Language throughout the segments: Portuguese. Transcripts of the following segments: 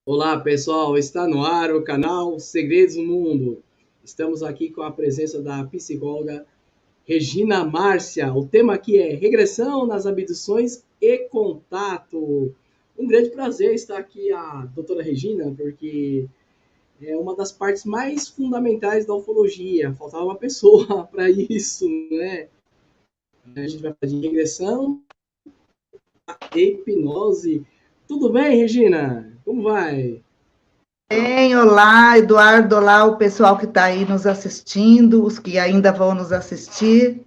Olá, pessoal, está no ar o canal Segredos do Mundo. Estamos aqui com a presença da psicóloga Regina Márcia. O tema aqui é regressão nas abduções e contato. Um grande prazer estar aqui a doutora Regina, porque é uma das partes mais fundamentais da ufologia. Faltava uma pessoa para isso, né? A gente vai falar de regressão e hipnose. Tudo bem, Regina? Como vai? Bem, olá, Eduardo, olá, o pessoal que está aí nos assistindo, os que ainda vão nos assistir.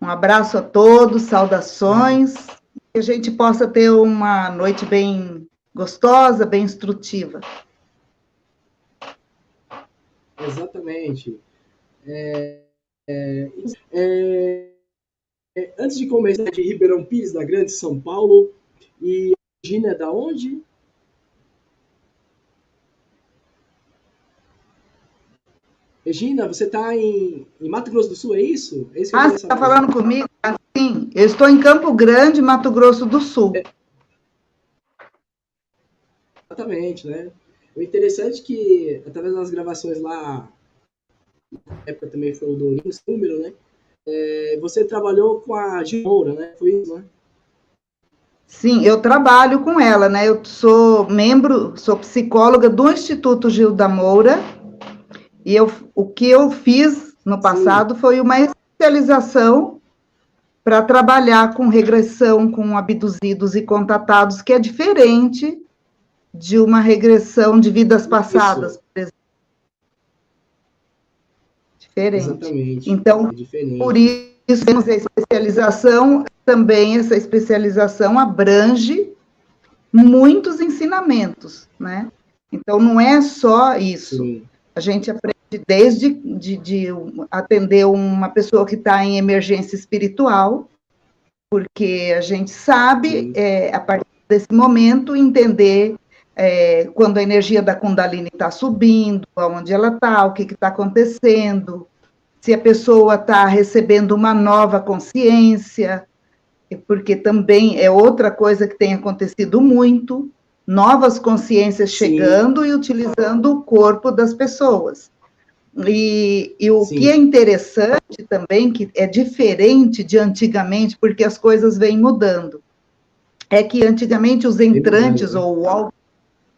Um abraço a todos, saudações, que a gente possa ter uma noite bem gostosa, bem instrutiva. Exatamente. É, Antes de começar, de Ribeirão Pires, da Grande São Paulo, e Regina é da onde? Regina, você está em Mato Grosso do Sul, é isso? É isso que eu Ah, queria você está saber. falando comigo? Sim, eu estou em Campo Grande, Mato Grosso do Sul. Exatamente, né? O interessante é que, através das gravações lá, na época também foi o Dourinho, esse número, né? Você trabalhou com a Gil Moura, né? Foi isso, né? Sim, eu trabalho com ela, né? Eu sou membro, sou psicóloga do Instituto Gilda Moura, e o que eu fiz no Sim, passado foi uma especialização para trabalhar com regressão com abduzidos e contatados, que é diferente de uma regressão de vidas passadas, isso. por exemplo, diferente. Exatamente. Então, É por diferente. isso, temos a especialização, também essa especialização abrange muitos ensinamentos, né? Então, não é só isso. Sim, A gente aprende desde de atender uma pessoa que está em emergência espiritual, porque a gente sabe, sim. a partir desse momento, entender quando a energia da Kundalini está subindo, aonde ela está, o que está acontecendo, se a pessoa está recebendo uma nova consciência, porque também é outra coisa que tem acontecido muito, novas consciências Sim, chegando e utilizando o corpo das pessoas. E o que é sim. interessante também, que é diferente de antigamente, porque as coisas vêm mudando, é que antigamente os Vem mudando, entrantes né? ou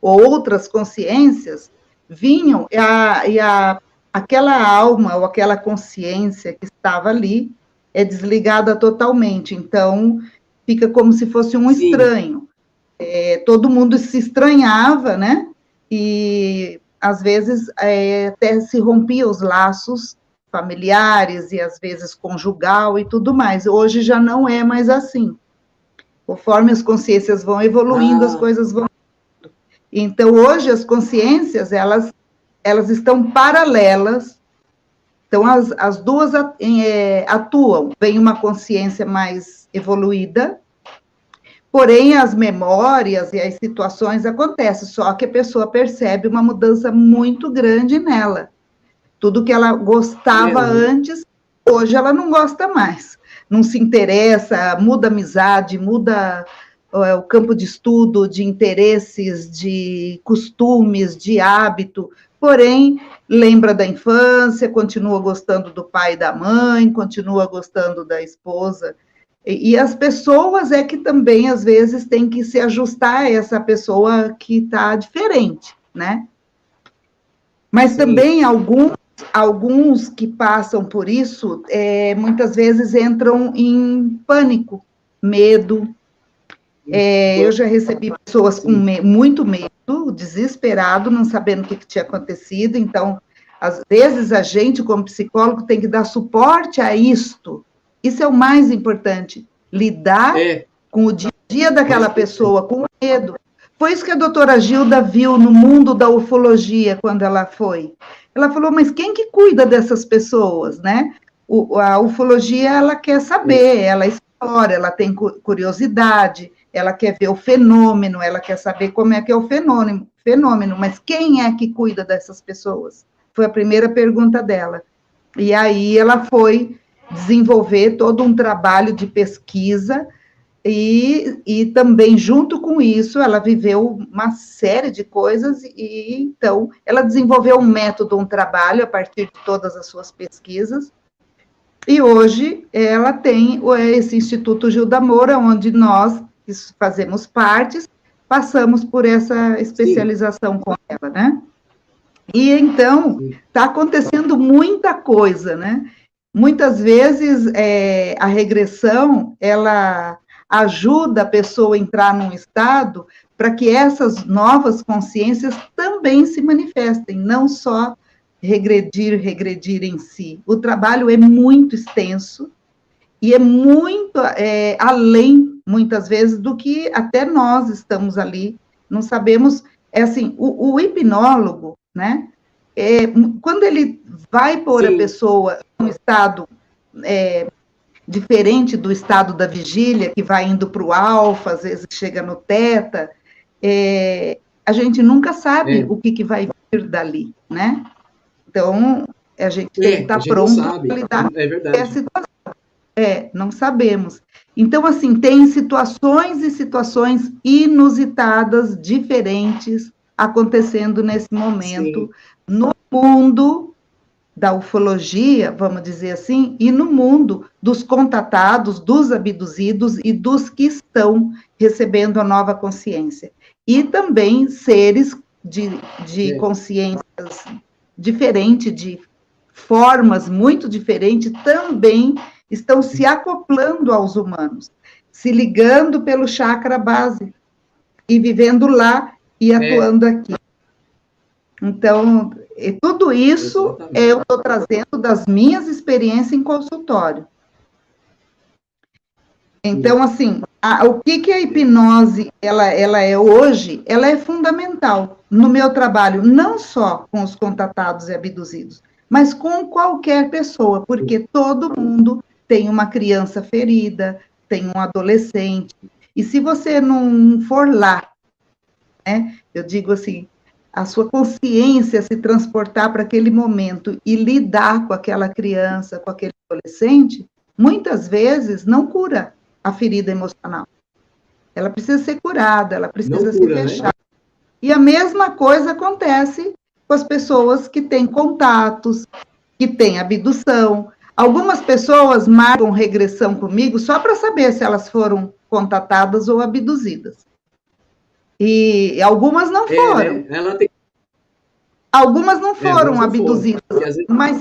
outras consciências vinham aquela alma ou aquela consciência que estava ali é desligada totalmente. Então, fica como se fosse um Sim, estranho. Todo mundo se estranhava, né? E às vezes até se rompia os laços familiares e às vezes conjugal e tudo mais. Hoje já não é mais assim. Conforme as consciências vão evoluindo, as ah, coisas vão. Então hoje as consciências elas estão paralelas. Então as duas atuam. Vem uma consciência mais evoluída. Porém, as memórias e as situações acontecem, só que a pessoa percebe uma mudança muito grande nela. Tudo que ela é gostava mesmo, né? antes, hoje ela não gosta mais. Não se interessa, muda a amizade, muda o campo de estudo, de interesses, de costumes, de hábito. Porém, lembra da infância, continua gostando do pai e da mãe, continua gostando da esposa. E as pessoas é que também, às vezes, tem que se ajustar a essa pessoa que está diferente, né? Mas Sim. também alguns que passam por isso, muitas vezes entram em pânico, medo. Eu já recebi pessoas com Sim, muito medo, desesperado, não sabendo o que tinha acontecido. Então, às vezes, a gente, como psicólogo, tem que dar suporte a isto. Isso é o mais importante, lidar é com o dia a dia mais daquela importante. pessoa, com medo. Foi isso que a doutora Gilda viu no mundo da ufologia quando ela foi. Ela falou, mas quem que cuida dessas pessoas, né? A ufologia, ela quer saber, ela explora, ela tem curiosidade, ela quer ver o fenômeno, ela quer saber como é que é o fenômeno, mas quem é que cuida dessas pessoas? Foi a primeira pergunta dela. E aí ela foi desenvolver todo um trabalho de pesquisa E também, junto com isso, ela viveu uma série de coisas, e então ela desenvolveu um método, um trabalho, a partir de todas as suas pesquisas, e hoje ela tem esse Instituto Gilda Moura, onde nós que fazemos parte, passamos por essa especialização com ela, né? E então, está acontecendo muita coisa, né? Muitas vezes, a regressão, ela ajuda a pessoa a entrar num estado para que essas novas consciências também se manifestem, não só regredir em si. O trabalho é muito extenso e é muito além, muitas vezes, do que até nós estamos ali, não sabemos, assim, o hipnólogo, né, quando ele vai pôr a pessoa em um estado diferente do estado da vigília, que vai indo para o alfa, às vezes chega no teta, a gente nunca sabe o que vai vir dali, né? Então, a gente tem que estar pronto para lidar com essa situação. Não sabemos. Então, assim, tem situações e situações inusitadas, diferentes, acontecendo nesse momento, no mundo da ufologia, vamos dizer assim, e no mundo dos contatados, dos abduzidos e dos que estão recebendo a nova consciência. E também seres de consciências diferentes, de formas muito diferentes, também estão se acoplando aos humanos, se ligando pelo chakra base e vivendo lá e atuando aqui. Então, tudo isso eu estou trazendo das minhas experiências em consultório. Então, assim, o que a hipnose ela é hoje, ela é fundamental no meu trabalho, não só com os contatados e abduzidos, mas com qualquer pessoa, porque todo mundo tem uma criança ferida, tem um adolescente, e se você não for lá, né, eu digo assim, a sua consciência se transportar para aquele momento e lidar com aquela criança, com aquele adolescente, muitas vezes não cura a ferida emocional. Ela precisa ser curada, ela precisa ser fechada. Né? E a mesma coisa acontece com as pessoas que têm contatos, que têm abdução. Algumas pessoas marcam regressão comigo só para saber se elas foram contatadas ou abduzidas. E algumas não foram. Né? Ela tem... Algumas não foram abduzidas, mas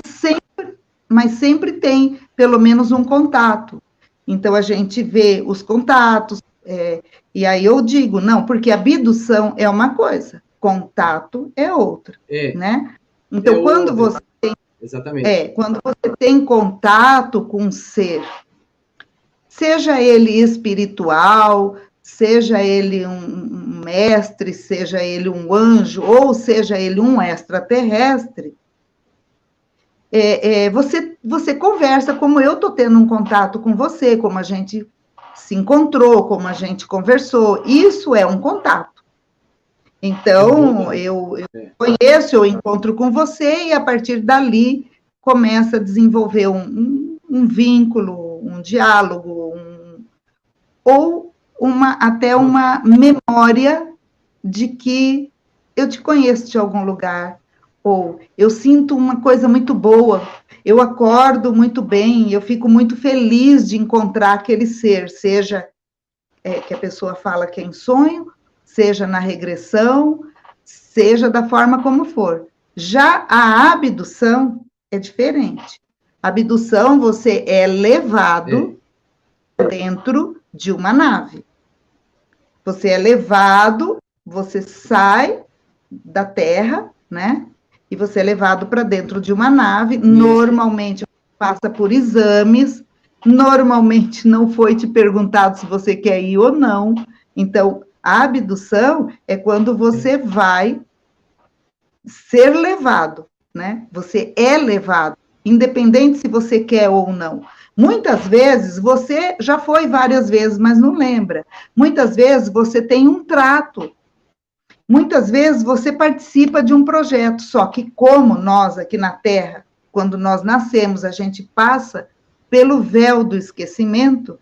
sempre tem pelo menos um contato. Então, a gente vê os contatos, e aí eu digo, não, porque abdução é uma coisa, contato é outra, né? Então, quando você tem... Exatamente. Quando você tem contato com um ser, seja ele espiritual, seja ele um mestre, seja ele um anjo, ou seja ele um extraterrestre, você conversa como eu estou tendo um contato com você, como a gente se encontrou, como a gente conversou. Isso é um contato. Então, eu conheço, eu encontro com você, e a partir dali começa a desenvolver um vínculo, um diálogo, ou até uma memória de que eu te conheço de algum lugar, ou eu sinto uma coisa muito boa, eu acordo muito bem, eu fico muito feliz de encontrar aquele ser, seja que a pessoa fala que é em sonho, seja na regressão, seja da forma como for. Já a abdução é diferente. A abdução, você é levado dentro de uma nave. Você é levado, você sai da Terra, né? E você é levado para dentro de uma nave. Normalmente passa por exames. Normalmente não foi te perguntado se você quer ir ou não. Então, a abdução é quando você vai ser levado, né? Você é levado, independente se você quer ou não. Muitas vezes, você já foi várias vezes, mas não lembra. Muitas vezes, você tem um trato. Muitas vezes, você participa de um projeto, só que como nós aqui na Terra, quando nós nascemos, a gente passa pelo véu do esquecimento,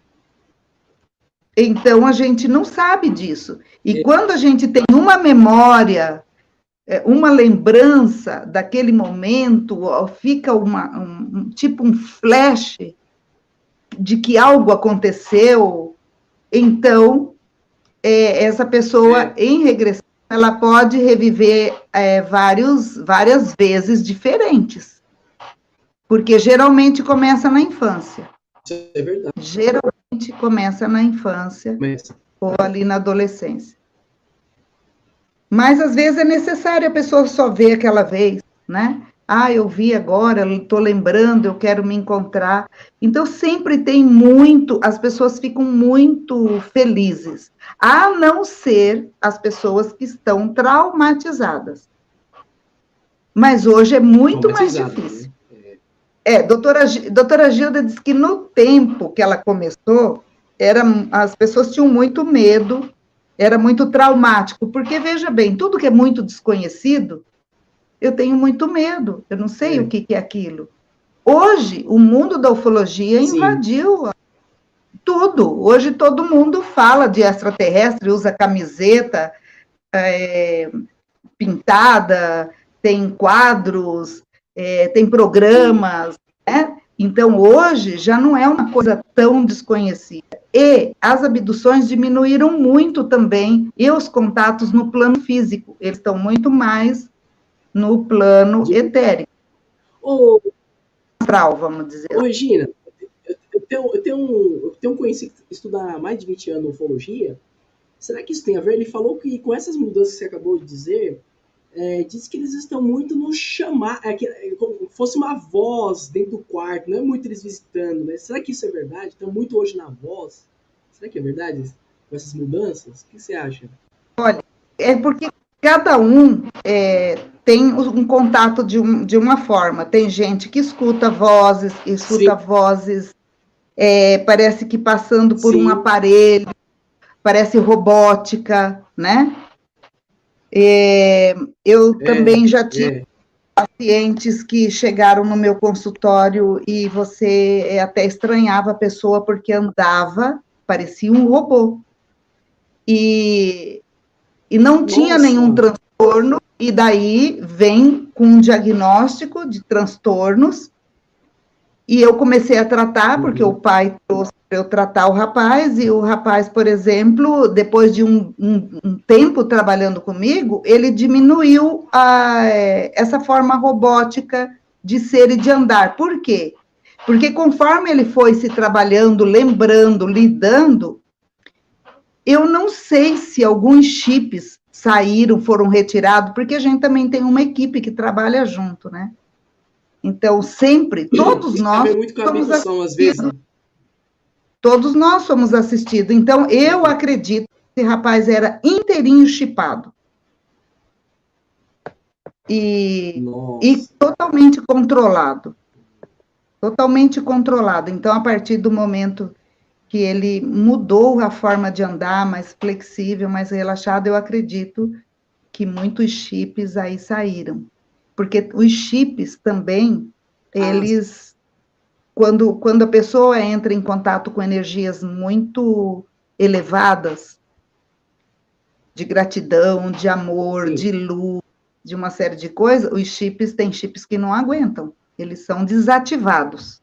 Então, a gente não sabe disso. E quando a gente tem uma memória, uma lembrança daquele momento, fica tipo um flash de que algo aconteceu, então, essa pessoa, em regressão, ela pode reviver várias vezes diferentes. Porque geralmente começa na infância. Isso é verdade. Geralmente começa na infância ou ali na adolescência. Mas às vezes é necessário a pessoa só ver aquela vez, né? Ah, eu vi agora, estou lembrando, eu quero me encontrar. Então sempre tem as pessoas ficam muito felizes, a não ser as pessoas que estão traumatizadas. Mas hoje é muito mais difícil. Doutora Gilda disse que no tempo que ela começou, as pessoas tinham muito medo, era muito traumático, porque, veja bem, tudo que é muito desconhecido, eu tenho muito medo, eu não sei o que é aquilo. Hoje, o mundo da ufologia invadiu tudo. Hoje, todo mundo fala de extraterrestre, usa camiseta pintada, tem quadros, tem programas, né? Então, hoje, já não é uma coisa tão desconhecida. E as abduções diminuíram muito também, e os contatos no plano físico, eles estão muito mais no plano etérico. Astral, vamos dizer. Ô, Regina, eu tenho um conhecido que estuda há mais de 20 anos ufologia. Será que isso tem a ver? Ele falou que com essas mudanças que você acabou de dizer, diz que eles estão muito no chamar, como fosse uma voz dentro do quarto, não é muito eles visitando, né? Será que isso é verdade? Estão muito hoje na voz. Será que é verdade com essas mudanças? O que você acha? Olha, é porque cada um tem um contato de uma forma. Tem gente que escuta vozes, parece que passando por um aparelho, parece robótica, né? Eu também já tive pacientes que chegaram no meu consultório e você até estranhava a pessoa porque andava, parecia um robô. E não tinha nenhum transtorno, e daí vem com um diagnóstico de transtornos, e eu comecei a tratar, porque o pai trouxe para eu tratar o rapaz, e o rapaz, por exemplo, depois de um tempo trabalhando comigo, ele diminuiu essa forma robótica de ser e de andar. Por quê? Porque conforme ele foi se trabalhando, lembrando, lidando, eu não sei se alguns chips saíram, foram retirados, porque a gente também tem uma equipe que trabalha junto, né? Então, sempre, todos nós somos assistidos. Todos nós somos assistidos. Então, eu acredito que esse rapaz era inteirinho chipado. E totalmente controlado. Totalmente controlado. Então, a partir do momento que ele mudou a forma de andar, mais flexível, mais relaxado, eu acredito que muitos chips aí saíram. Porque os chips também, eles, quando a pessoa entra em contato com energias muito elevadas, de gratidão, de amor, de luz, de uma série de coisas, os chips, tem chips que não aguentam, eles são desativados.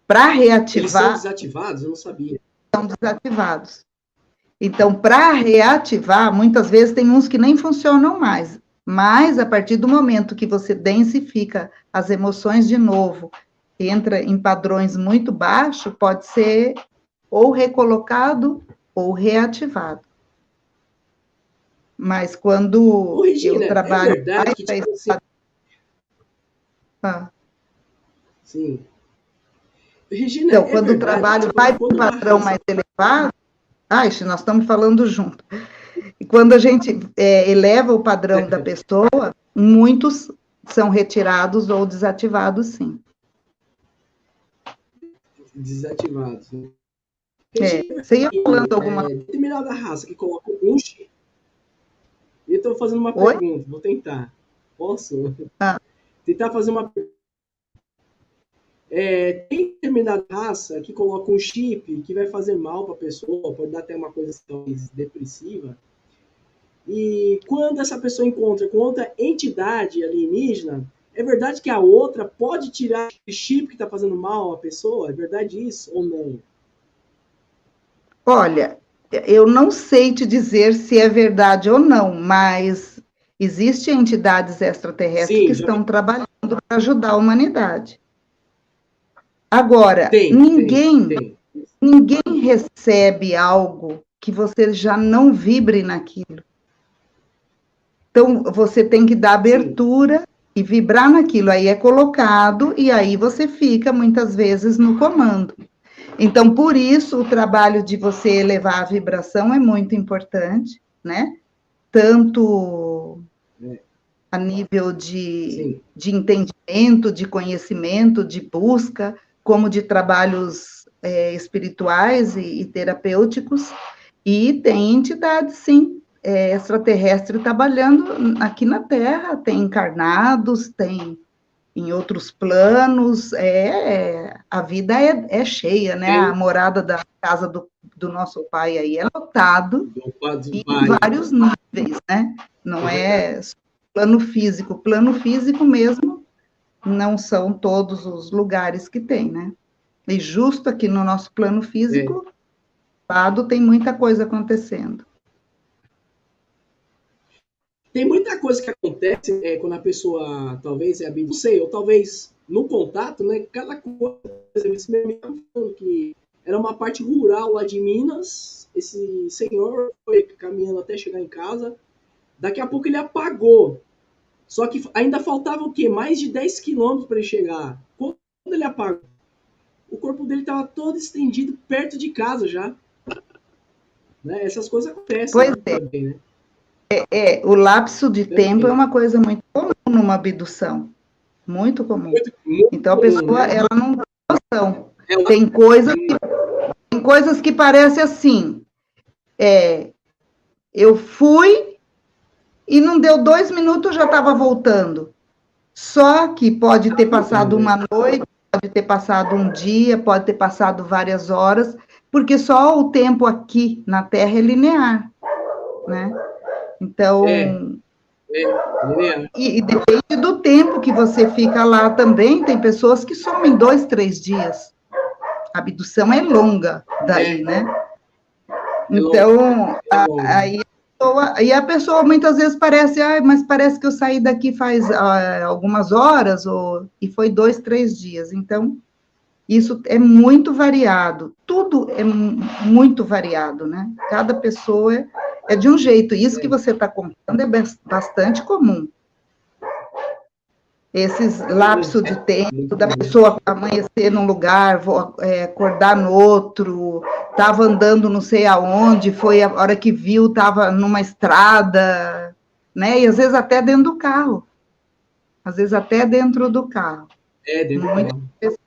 Para reativar... Eles são desativados? Eu não sabia. São desativados. Então, para reativar, muitas vezes tem uns que nem funcionam mais, mas a partir do momento que você densifica as emoções de novo, entra em padrões muito baixos, pode ser ou recolocado ou reativado. Mas quando Regina, eu trabalho... É verdade que, tipo, Sim. Regina, então, quando verdade, o trabalho vai para um padrão mais elevado... nós estamos falando junto. E quando a gente eleva o padrão da pessoa, muitos são retirados ou desativados, sim. Desativados. Você ia falando alguma coisa? Tem melhor da raça que coloca um chip. Eu estou fazendo uma pergunta, vou tentar. Posso? Tentar fazer uma pergunta. Tem determinada raça que coloca um chip que vai fazer mal para a pessoa, pode dar até uma coisa mais depressiva. E quando essa pessoa encontra com outra entidade alienígena, é verdade que a outra pode tirar o chip que está fazendo mal à pessoa? É verdade isso ou não? Olha, eu não sei te dizer se é verdade ou não, mas existem entidades extraterrestres que Sim, já estão trabalhando para ajudar a humanidade. Agora, tem, tem. ninguém recebe algo que você já não vibre naquilo. Então, você tem que dar Sim, abertura e vibrar naquilo. Aí é colocado e aí você fica, muitas vezes, no comando. Então, por isso, o trabalho de você elevar a vibração é muito importante, né? Tanto a nível sim. de entendimento, de conhecimento, de busca, como de trabalhos espirituais e terapêuticos. E tem entidades, sim, extraterrestres trabalhando aqui na Terra, tem encarnados, tem em outros planos, a vida é cheia, né? A Tem morada da casa do nosso pai aí é lotado do quadro e do em pai. vários níveis, né? Não É verdade. é plano físico mesmo não são todos os lugares que tem, né? E justo aqui no nosso plano É. físico, lado tem muita coisa acontecendo. Tem muita coisa que acontece quando a pessoa talvez é abduzida, não sei, ou talvez no contato, né? Cada coisa, por exemplo, esse meu amigo estava falando que era uma parte rural lá de Minas. Esse senhor foi caminhando até chegar em casa. Daqui a pouco ele apagou. Só que ainda faltava o quê? Mais de 10 quilômetros para ele chegar. Quando ele apagou, o corpo dele estava todo estendido perto de casa já. Né? Essas coisas acontecem, Pois né? Também, né? o lapso de tempo é Também. uma coisa muito comum numa abdução, muito comum. Muito, muito Então a comum, pessoa, né? ela não tem noção. É uma... Tem coisas que parecem assim, eu fui e não deu 2 minutos, já estava voltando. Só que pode ter passado voltando, né? uma noite, pode ter passado um dia, pode ter passado várias horas, porque só o tempo aqui na Terra é linear, né? É, Então, linear. e depende do tempo que você fica lá também, tem pessoas que somem 2, 3 dias. A abdução é longa daí, É, né? é longo, Então, é longo. aí a pessoa muitas vezes parece, mas parece que eu saí daqui faz algumas horas, e foi 2, 3 dias. Então, isso é muito variado, tudo é muito variado, né? Cada pessoa é de um jeito. Isso que É, você está contando é bastante comum. Esses comum, lapsos de tempo muito da comum. pessoa amanhecer num lugar, acordar no outro, estava andando não sei aonde, foi a hora que viu, estava numa estrada, né? E às vezes até dentro do carro. Às vezes até dentro do carro. Dentro do Muito... carro. Dentro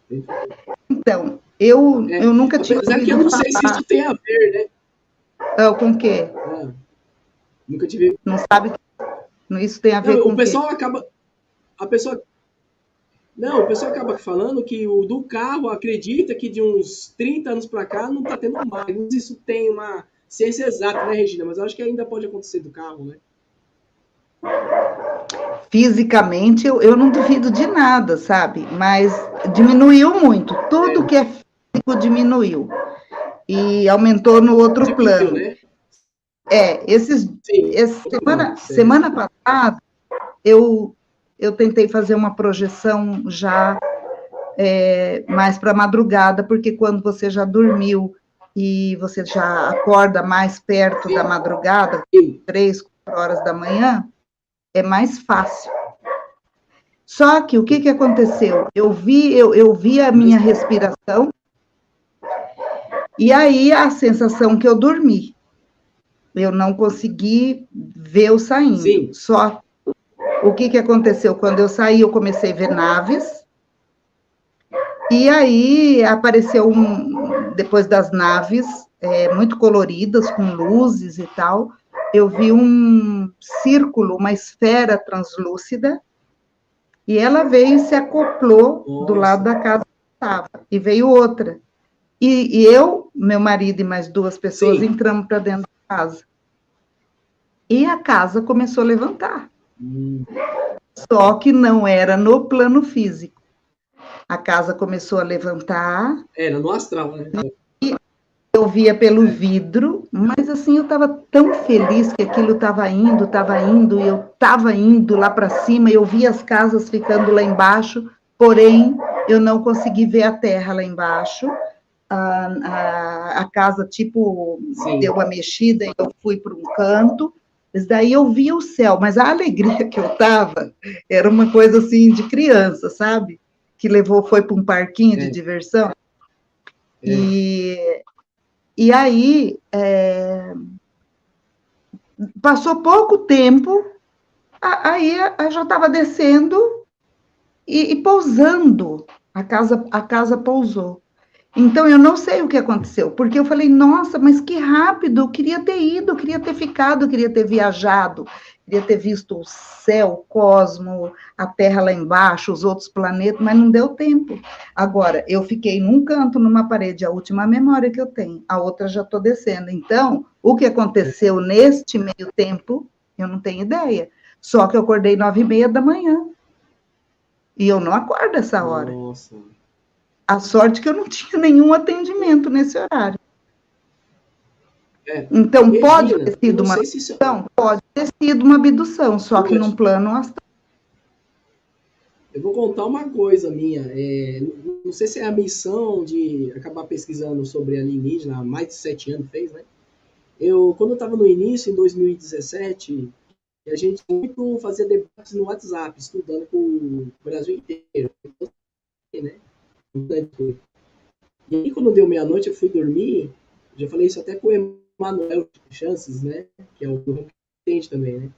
do carro. Então, eu nunca tinha Apesar que eu ouvido não sei se falar. isso tem a ver, né? Com o quê? Ah, nunca tive. Não sabe? Isso tem a ver Não, com o o quê? pessoal acaba. A pessoa. Não, o pessoal acaba falando que o do carro acredita que de uns 30 anos para cá não tá tendo mais. Não sei se isso tem uma ciência exata, né, Regina? Mas eu acho que ainda pode acontecer do carro, né? Fisicamente, eu não duvido de nada, sabe? Mas diminuiu muito. Tudo que é físico diminuiu. E aumentou no outro Diminuiu, plano. né? Sim, Essa outro plano, certo. semana passada, eu tentei fazer uma projeção já mais para madrugada, porque quando você já dormiu e você já acorda mais perto da madrugada, Sim. 3, 4 horas da manhã, é mais fácil. Só que o que aconteceu? Eu vi a minha respiração e aí a sensação que eu dormi. Eu não consegui ver eu saindo. Sim. Só o que aconteceu? Quando eu saí, eu comecei a ver naves. E aí apareceu depois das naves, muito coloridas, com luzes e tal, eu vi um círculo, uma esfera translúcida, E ela veio e se acoplou do Nossa. lado da casa que eu estava. E veio outra. E eu, meu marido e mais duas pessoas Sim. entramos para dentro da casa. E a casa começou a levantar. Só que não era no plano físico. A casa começou a levantar. Era no astral, né? Eu via pelo vidro, mas assim, eu estava tão feliz que aquilo estava indo, e eu estava indo lá para cima, eu via as casas ficando lá embaixo, porém, eu não consegui ver a terra lá embaixo. A casa, tipo, Sim. deu uma mexida e eu fui para um canto, mas daí eu via o céu, mas a alegria que eu estava era uma coisa assim de criança, sabe? Que foi para um parquinho de diversão. E aí, passou pouco tempo, aí eu já estava descendo e pousando, a casa pousou. Então, eu não sei o que aconteceu, porque eu falei, nossa, mas que rápido, eu queria ter ido, eu queria ter ficado, eu queria ter viajado, queria ter visto o céu, o cosmo, a Terra lá embaixo, os outros planetas, mas não deu tempo. Agora, eu fiquei num canto, numa parede, a última memória que eu tenho, a outra já estou descendo. Então, o que aconteceu neste meio tempo, eu não tenho ideia. Só que eu acordei 9h30 da manhã. E eu não acordo essa hora. Nossa. A sorte que eu não tinha nenhum atendimento nesse horário. Então, Regina, pode ter sido uma abdução? Pode ter sido uma abdução, só que num plano astral. Eu vou contar uma coisa minha. Não sei se é a missão de acabar pesquisando sobre alienígena, há mais de 7 anos fez, né? Quando eu estava no início, em 2017, a gente muito fazia debates no WhatsApp, estudando com o Brasil inteiro, né? E aí, quando deu meia-noite, eu fui dormir. Já falei isso até com o Emanuel Chances, né? Que é o competente também, né?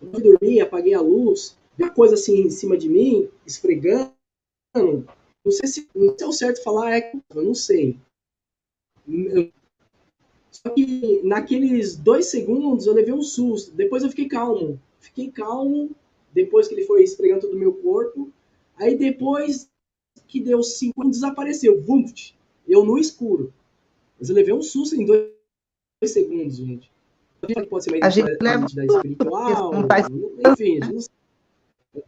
Eu fui dormir, apaguei a luz, vi uma coisa assim em cima de mim, esfregando. Não sei se é o certo falar, eu não sei. Só que naqueles 2 segundos eu levei um susto. Depois eu fiquei calmo. Fiquei calmo depois que ele foi esfregando todo o meu corpo. Aí depois que deu 5 segundos, desapareceu. Vum, eu no escuro. Mas eu levei um susto em 2 segundos, gente. Pode ser uma A gente leva identidade espiritual, não faz enfim, a gente não sabe.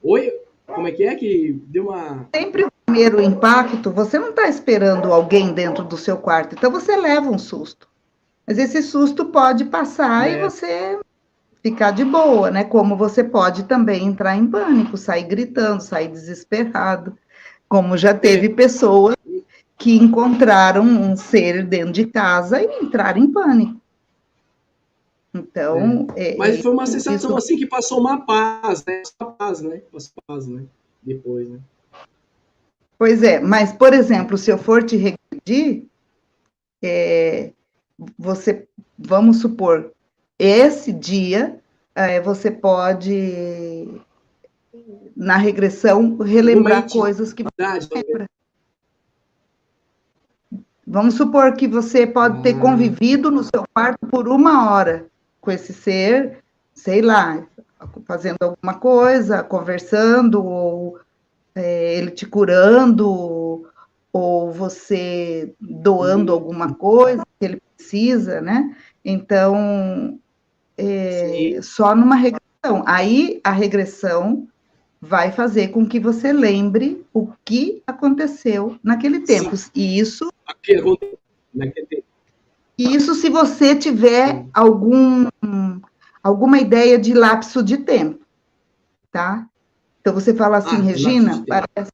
Oi? Como é que deu uma... Sempre o primeiro impacto, você não está esperando alguém dentro do seu quarto, então você leva um susto. Mas esse susto pode passar e você ficar de boa, né? Como você pode também entrar em pânico, sair gritando, sair desesperado. Como já teve pessoas que encontraram um ser dentro de casa e entraram em pânico. Então, Mas foi uma sensação isso... assim que passou uma paz, né? Passou paz, né? Depois, né? Pois é, mas, por exemplo, se eu for te regredir, vamos supor, esse dia, você pode, na regressão, relembrar coisas que você lembra. Vamos supor que você pode ter convivido no seu quarto por 1 hora com esse ser, sei lá, fazendo alguma coisa, conversando, ou ele te curando, ou você doando alguma coisa que ele precisa, né? Então, só numa regressão. Aí, a regressão vai fazer com que você lembre o que aconteceu naquele tempo. E isso se você tiver alguma ideia de lapso de tempo, tá? Então, você fala assim, Regina, parece,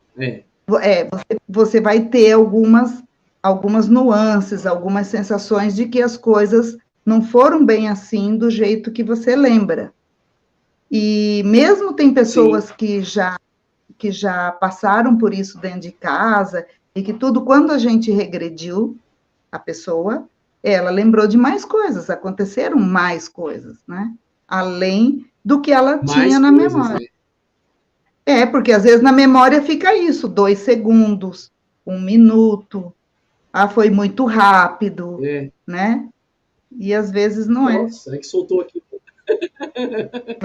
você vai ter algumas nuances, algumas sensações de que as coisas não foram bem assim do jeito que você lembra. E mesmo tem pessoas que já passaram por isso dentro de casa, e que tudo, quando a gente regrediu a pessoa, ela lembrou de mais coisas, aconteceram mais coisas, né? Além do que ela tinha na memória. Porque às vezes na memória fica isso, 2 segundos, 1 minuto, foi muito rápido, né? E às vezes não é. Nossa, é que soltou aqui.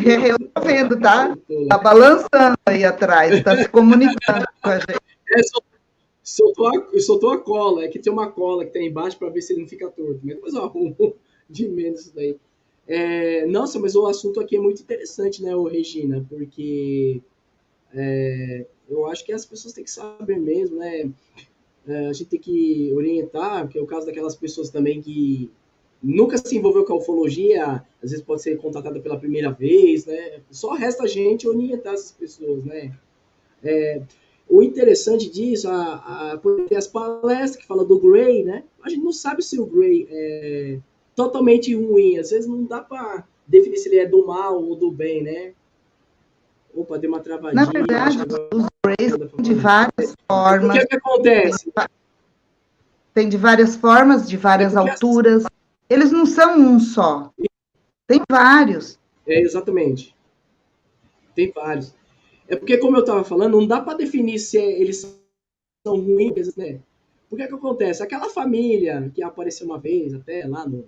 Eu estou vendo, tá? Está balançando aí atrás, está se comunicando com a gente. É, soltou a cola, é que tem uma cola que tem embaixo para ver se ele não fica torto, mas depois eu arrumo de menos isso daí. Nossa, mas o assunto aqui é muito interessante, né, ô Regina, porque eu acho que as pessoas têm que saber mesmo, né? A gente tem que orientar, que é o caso daquelas pessoas também que nunca se envolveu com a ufologia, às vezes pode ser contratada pela primeira vez, né? Só resta a gente orientar essas pessoas, né? O interessante disso, tem as palestras que falam do Gray, né? A gente não sabe se o Gray é totalmente ruim, às vezes não dá para definir se ele é do mal ou do bem, né? Opa, deu uma Na travadinha, acho verdade, que agora os Greys dá pra têm de falar. várias É porque formas, o que acontece? tem de várias formas, de É várias porque alturas. Eles não são um só, tem vários. exatamente, tem vários. É porque, como eu estava falando, não dá para definir se eles são ruins, né? Porque é que acontece? Aquela família que apareceu uma vez, até lá no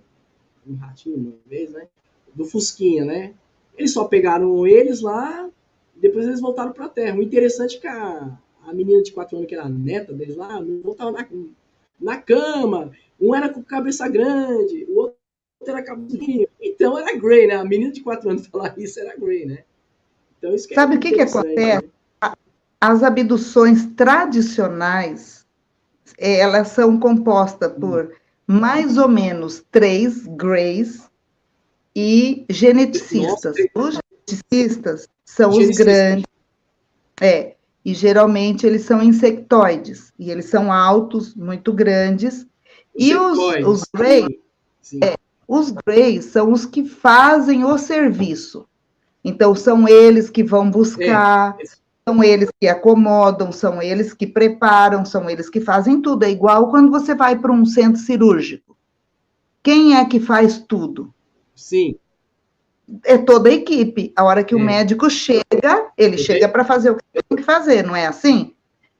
Ratinho, uma vez, né? Do Fusquinha, né? Eles só pegaram eles lá, depois eles voltaram para a Terra. O interessante é que a menina de 4 anos, que era a neta deles lá, não voltava na cama. Um era com cabeça grande, o outro era cabecinha. Então era Grey, né? A menina de 4 anos falar isso era Grey, né? Então isso que é Sabe o que interessante, acontece? né? As abduções tradicionais, elas são compostas por mais ou menos 3 Greys e Nossa, geneticistas. Os geneticistas são os genicista. grandes, e geralmente eles são insectoides, e eles são altos, muito grandes, e os Insectoides. Greys, Sim, sim. os Greys são os que fazem o serviço. Então, são eles que vão É, buscar, são eles que acomodam, são eles que preparam, são eles que fazem tudo. É igual quando você vai para um centro cirúrgico. Quem é que faz tudo? sim. É toda a equipe. A hora que o É. médico chega, ele Eu chega tenho- para fazer o que ele tem que fazer, não é assim?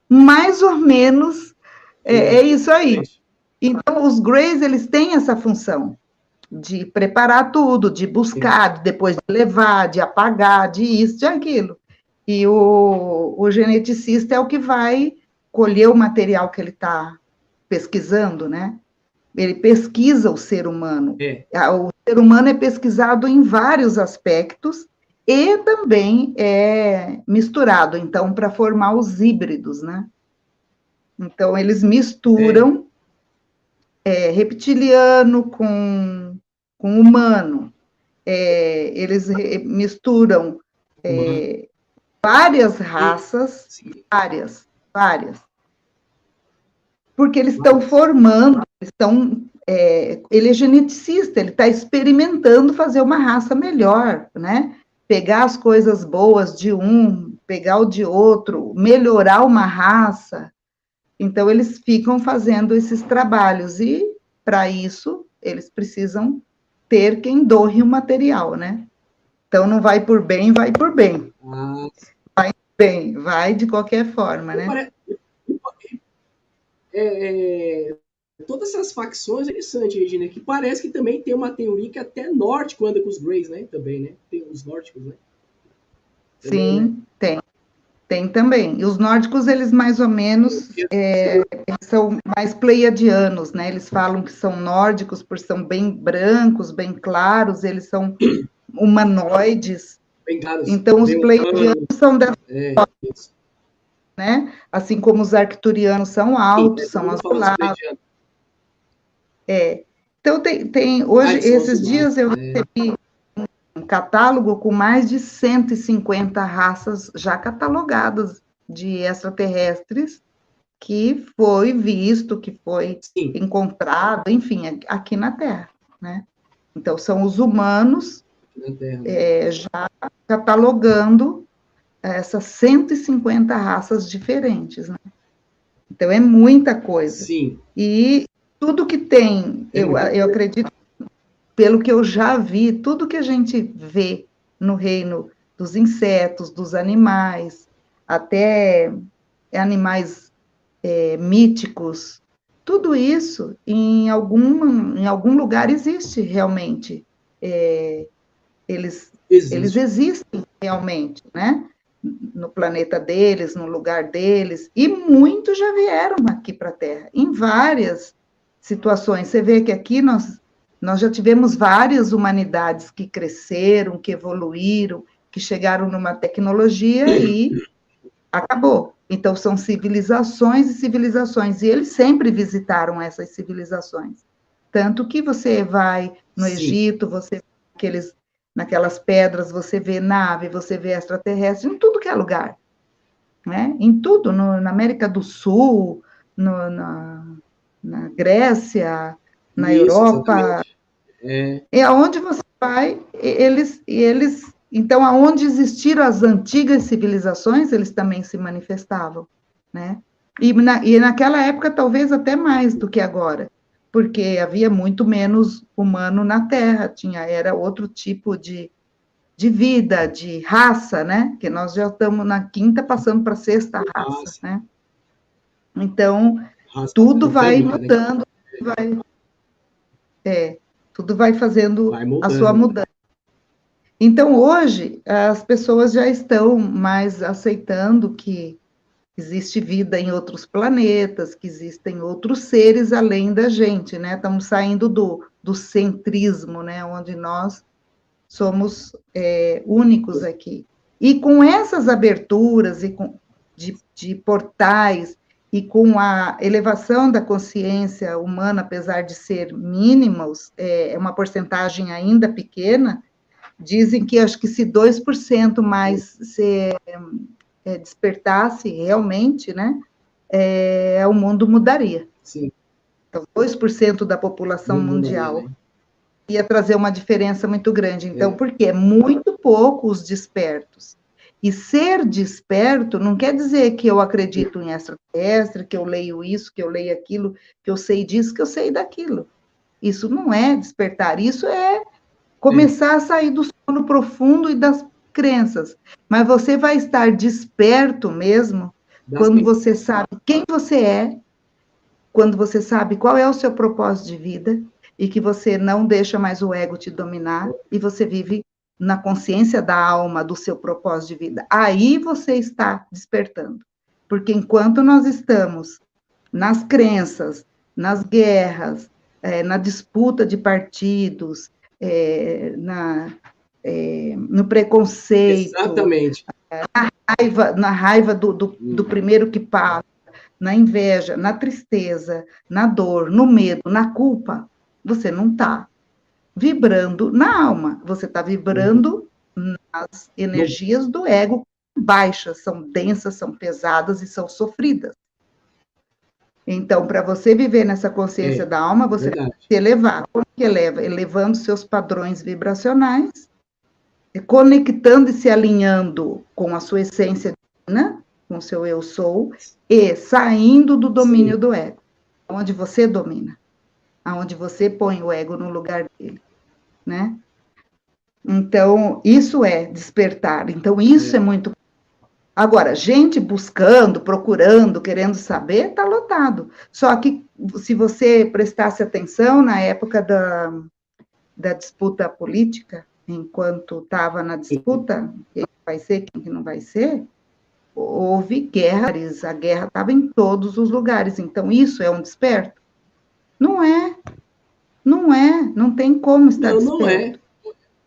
Mais ou menos é isso aí. Exatamente. Então, os Greys, eles têm essa função de preparar tudo, de buscar, depois de levar, de apagar, de isso, de aquilo. E o geneticista é o que vai colher o material que ele está pesquisando, né? Ele pesquisa o ser humano. É, O ser humano é pesquisado em vários aspectos e também é misturado, então, para formar os híbridos, né? Então, eles é. misturam reptiliano com humano. Eles misturam Humano. várias E, raças, sim, várias, porque eles estão vários. formando, ele é geneticista, ele está experimentando fazer uma raça melhor, né? Pegar as coisas boas de um, pegar o de outro, melhorar uma raça. Então, eles ficam fazendo esses trabalhos, e, para isso, eles precisam ter quem doe o material, né? Então, não vai por bem, vai por bem. Ah, Bem, vai de qualquer forma, e né? é, todas essas facções interessantes, Regina, que parece que também tem uma teoria que até nórdico anda com os Greys, né? Também, né? Tem os nórdicos, né? Também, né? Sim, tem também. E os nórdicos, eles mais ou menos são mais pleiadianos, né? Eles falam que são nórdicos por são bem brancos, bem claros, eles são humanoides. Bem caros, Então, os bem pleiadianos humanos. são dessa, Isso. né? Assim como os arcturianos são Sim, altos, todo são mundo fala dos azulados. pleiadianos. Então, hoje, Eles são esses azulados. dias, eu recebi um catálogo com mais de 150 raças já catalogadas de extraterrestres que foi visto, que foi Sim, encontrado, enfim, aqui na Terra, né? Então, são os humanos aqui na Terra, né? já catalogando essas 150 raças diferentes, né? Então, é muita coisa. Sim, E tudo que tem, é muita eu coisa. acredito, pelo que eu já vi, tudo que a gente vê no reino dos insetos, dos animais, até animais míticos, tudo isso em algum lugar existe realmente Eles Existe. existem realmente, né? No planeta deles, no lugar deles, e muitos já vieram aqui para a Terra, em várias situações. Você vê que aqui nós já tivemos várias humanidades que cresceram, que evoluíram, que chegaram numa tecnologia e acabou. Então, são civilizações e civilizações, e eles sempre visitaram essas civilizações. Tanto que você vai no Sim. Egito, você naquelas pedras, você vê nave, você vê extraterrestre, em tudo que é lugar. Né? Em tudo, na América do Sul, na Grécia, na Isso, Europa, exatamente. É, e aonde você vai, então, aonde existiram as antigas civilizações, eles também se manifestavam, né? E naquela época, talvez até mais do que agora, porque havia muito menos humano na Terra, era outro tipo de vida, de raça, né? Que nós já estamos na quinta, passando para a sexta raça, raça, né? Então, raça tudo vai adâmica, né? mudando, vai, tudo vai fazendo Vai a sua mudando. mudança. Então, hoje, as pessoas já estão mais aceitando que existe vida em outros planetas, que existem outros seres além da gente, né? Estamos saindo do centrismo, né? Onde nós somos únicos aqui. E com essas aberturas de portais e com a elevação da consciência humana, apesar de ser mínimos, é uma porcentagem ainda pequena, dizem que acho que se 2% mais se despertasse realmente, né, o mundo mudaria. Sim, Então, 2% da população mudaria, mundial né? ia trazer uma diferença muito grande. Então, É, porque é muito pouco os despertos. E ser desperto não quer dizer que eu acredito em extraterrestre, que eu leio isso, que eu leio aquilo, que eu sei disso, que eu sei daquilo. Isso não é despertar, isso é é, começar a sair do sono profundo e das crenças. Mas você vai estar desperto mesmo das quando você sabe quem você é, quando você sabe qual é o seu propósito de vida e que você não deixa mais o ego te dominar e você vive na consciência da alma do seu propósito de vida. Aí você está despertando. Porque enquanto nós estamos nas crenças, nas guerras, na disputa de partidos, no preconceito, exatamente. na raiva do primeiro que passa, na inveja, na tristeza, na dor, no medo, na culpa, você não está vibrando na alma, você está Uhum. vibrando nas No, energias do ego baixas, são densas, são pesadas e são sofridas. Então, para você viver nessa consciência é, da alma, você vai verdade. se elevar. Como que eleva? Elevando seus padrões vibracionais, conectando e se alinhando com a sua essência divina, com o seu eu sou, e saindo do domínio Sim, do ego, onde você domina, aonde você põe o ego no lugar dele, né? Então, isso é despertar. Então, isso é é, muito. Agora, gente buscando, procurando, querendo saber, está lotado. Só que, se você prestasse atenção na época da disputa política, enquanto estava na disputa, quem vai ser, quem não vai ser, houve guerras, a guerra estava em todos os lugares. Então, isso é um desperto? Não é, não tem como estar não, não é. desperto.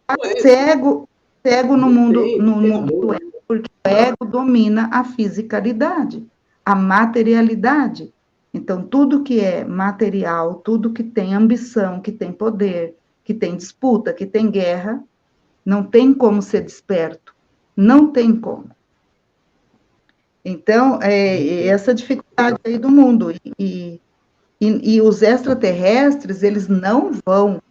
Não é. Cego, cego no Não mundo, tem, não no tem mundo do amor. ego, porque o ego domina a fisicalidade, a materialidade. Então, tudo que é material, tudo que tem ambição, que tem poder, que tem disputa, que tem guerra, não tem como ser desperto. Não tem como. Então, Não tem. essa dificuldade aí do mundo. E os extraterrestres, eles não vão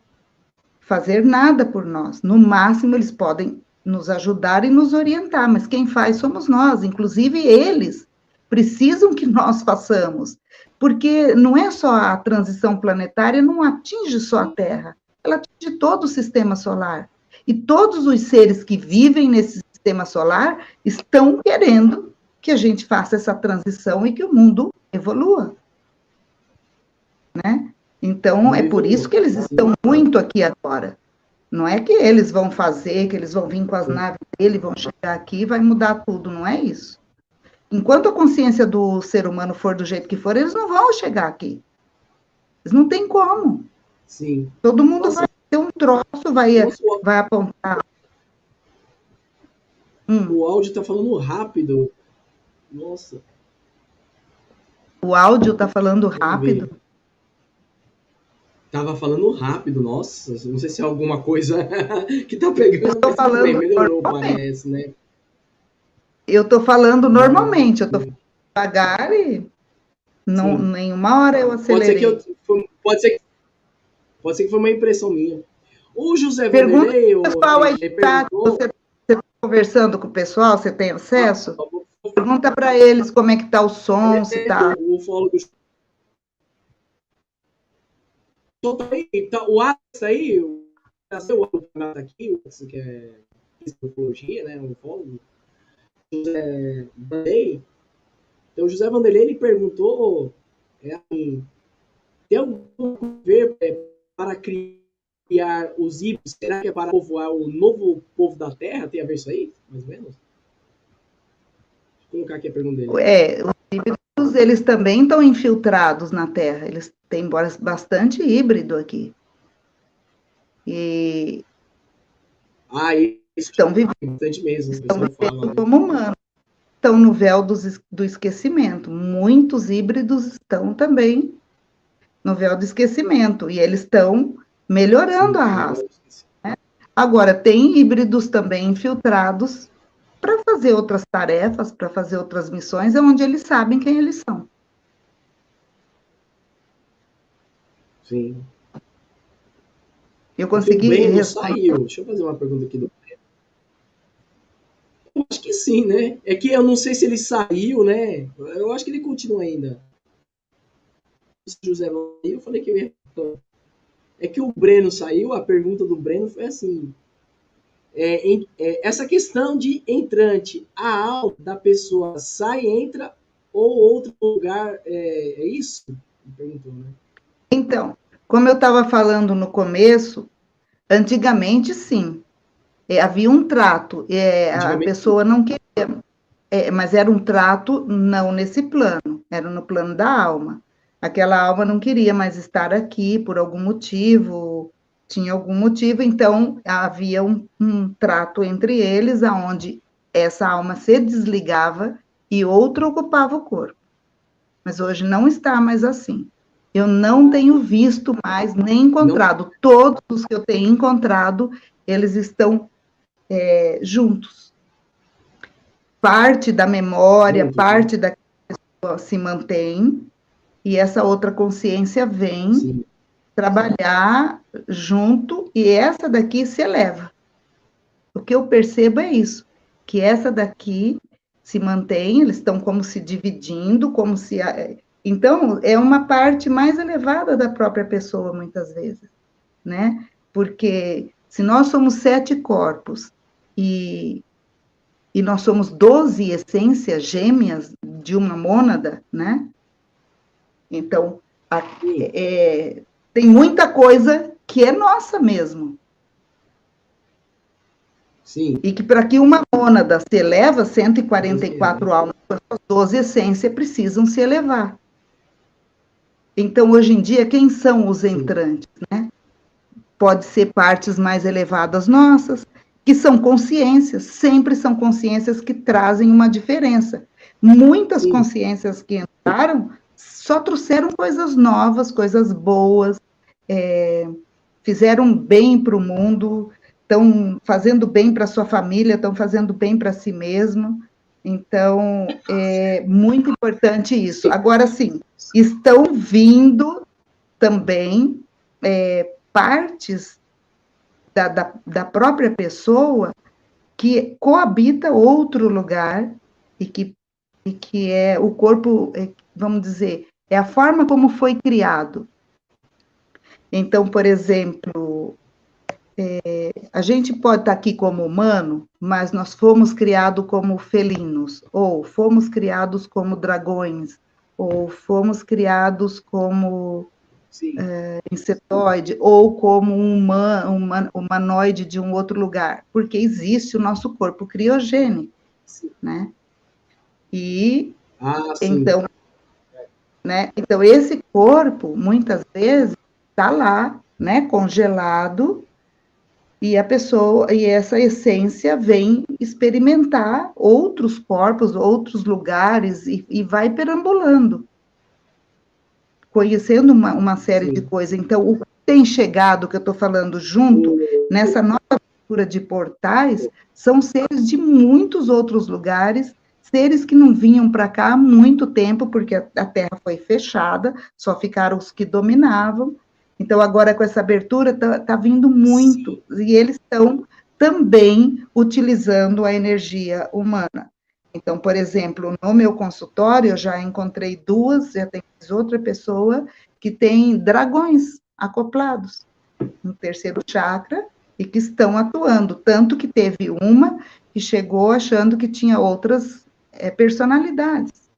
fazer nada por nós. No máximo, eles podem nos ajudar e nos orientar, mas quem faz somos nós. Inclusive, eles precisam que nós façamos. Porque não é só a transição planetária, não atinge só a Terra, ela atinge todo o sistema solar. E todos os seres que vivem nesse sistema solar estão querendo que a gente faça essa transição e que o mundo evolua, né? Então, é Mundo por isso evolua. que eles Sim, estão muito aqui agora. Não é que eles vão fazer, que eles vão vir com as naves dele, vão chegar aqui e vai mudar tudo, não é isso. Enquanto a consciência do ser humano for do jeito que for, eles não vão chegar aqui. Eles não tem como. Sim. Todo mundo vai ter um troço, vai apontar. O áudio tá falando rápido. Nossa. O áudio tá falando rápido? Tava falando rápido, nossa. Não sei se é alguma coisa que tá pegando. Eu tô falando bem, melhorou, parece, né? Eu tô falando normalmente, eu tô falando devagar e não, nenhuma hora eu acelerei. Pode ser que foi uma impressão minha. O José Pergunta Vanderlei, o pessoal aí perguntou... Você está conversando com o pessoal, você tem acesso? Pergunta para eles como é que tá o som, se tá... O ufólogo... O Alex aí, o canal tá aqui, o que é ufologia, né? O ufólogo. José Vanderlei. Então, o José Vanderlei, ele perguntou... tem algum ver para criar os híbridos? Será que é para povoar o novo povo da Terra? Tem a ver isso aí? Mais ou menos? Vou colocar aqui a pergunta dele. Os híbridos, eles também estão infiltrados na Terra. Eles têm bastante híbrido aqui. E... isso estão vivendo bastante mesmo. Estão vivendo como humanos. Estão no véu do esquecimento. Muitos híbridos estão também no véu do esquecimento. E eles estão melhorando a raça. Né? Agora, tem híbridos também infiltrados para fazer outras tarefas, para fazer outras missões, é onde eles sabem quem eles são. Sim. Eu consegui responder. Deixa eu fazer uma pergunta aqui do Breno. Eu acho que sim, né? É que eu não sei se ele saiu, né? Eu acho que ele continua ainda. José, eu falei que eu ia... É que o Breno saiu, a pergunta do Breno foi assim... essa questão de entrante, a alma da pessoa sai, entra, ou outro lugar, é isso? Me perguntou, né? Então, como eu estava falando no começo, antigamente sim, havia um trato, a pessoa não queria, mas era um trato não nesse plano, era no plano da alma. Aquela alma não queria mais estar aqui por algum motivo, tinha algum motivo, então havia um trato entre eles, aonde essa alma se desligava e outra ocupava o corpo. Mas hoje não está mais assim. Eu não tenho visto mais, nem encontrado. Não. Todos os que eu tenho encontrado, eles estão juntos. Parte da memória, parte da pessoa se mantém, e essa outra consciência vem trabalhar junto, e essa daqui se eleva. O que eu percebo é isso, que essa daqui se mantém, eles estão como se dividindo, como se... Então, é uma parte mais elevada da própria pessoa, muitas vezes, né? Porque se nós somos 7 corpos e nós somos 12 essências gêmeas de uma mônada, né? Então, tem muita coisa que é nossa mesmo. Sim. E que para que uma mônada se eleva, 144 almas, as 12 essências precisam se elevar. Então, hoje em dia, quem são os entrantes, né? Pode ser partes mais elevadas nossas, que são consciências, sempre são consciências que trazem uma diferença. Muitas consciências que entraram só trouxeram coisas novas, coisas boas, fizeram bem para o mundo, estão fazendo bem para a sua família, estão fazendo bem para si mesmo. Então, é muito importante isso. Agora, sim, estão vindo também partes da própria pessoa que coabita outro lugar e que é o corpo, vamos dizer, é a forma como foi criado. Então, por exemplo, a gente pode estar aqui como humano, mas nós fomos criados como felinos, ou fomos criados como dragões, ou fomos criados como Sim, insetoide, ou como um humanoide de um outro lugar, porque existe o nosso corpo criogênico, sim. né? E, Ah, sim. então, né? Então, esse corpo, muitas vezes, está lá, né, congelado, e a pessoa, e essa essência vem experimentar outros corpos, outros lugares, e vai perambulando, conhecendo uma série de Sim. coisas. Então, o que tem chegado, que eu estou falando junto, nessa nova abertura de portais, são seres de muitos outros lugares, seres que não vinham para cá há muito tempo, porque a Terra foi fechada, só ficaram os que dominavam. Então, agora com essa abertura, está vindo muito, Sim. e eles estão também utilizando a energia humana. Então, por exemplo, no meu consultório, eu já encontrei duas, já tem outra pessoa que tem dragões acoplados no terceiro chakra e que estão atuando. Tanto que teve uma que chegou achando que tinha outras personalidades.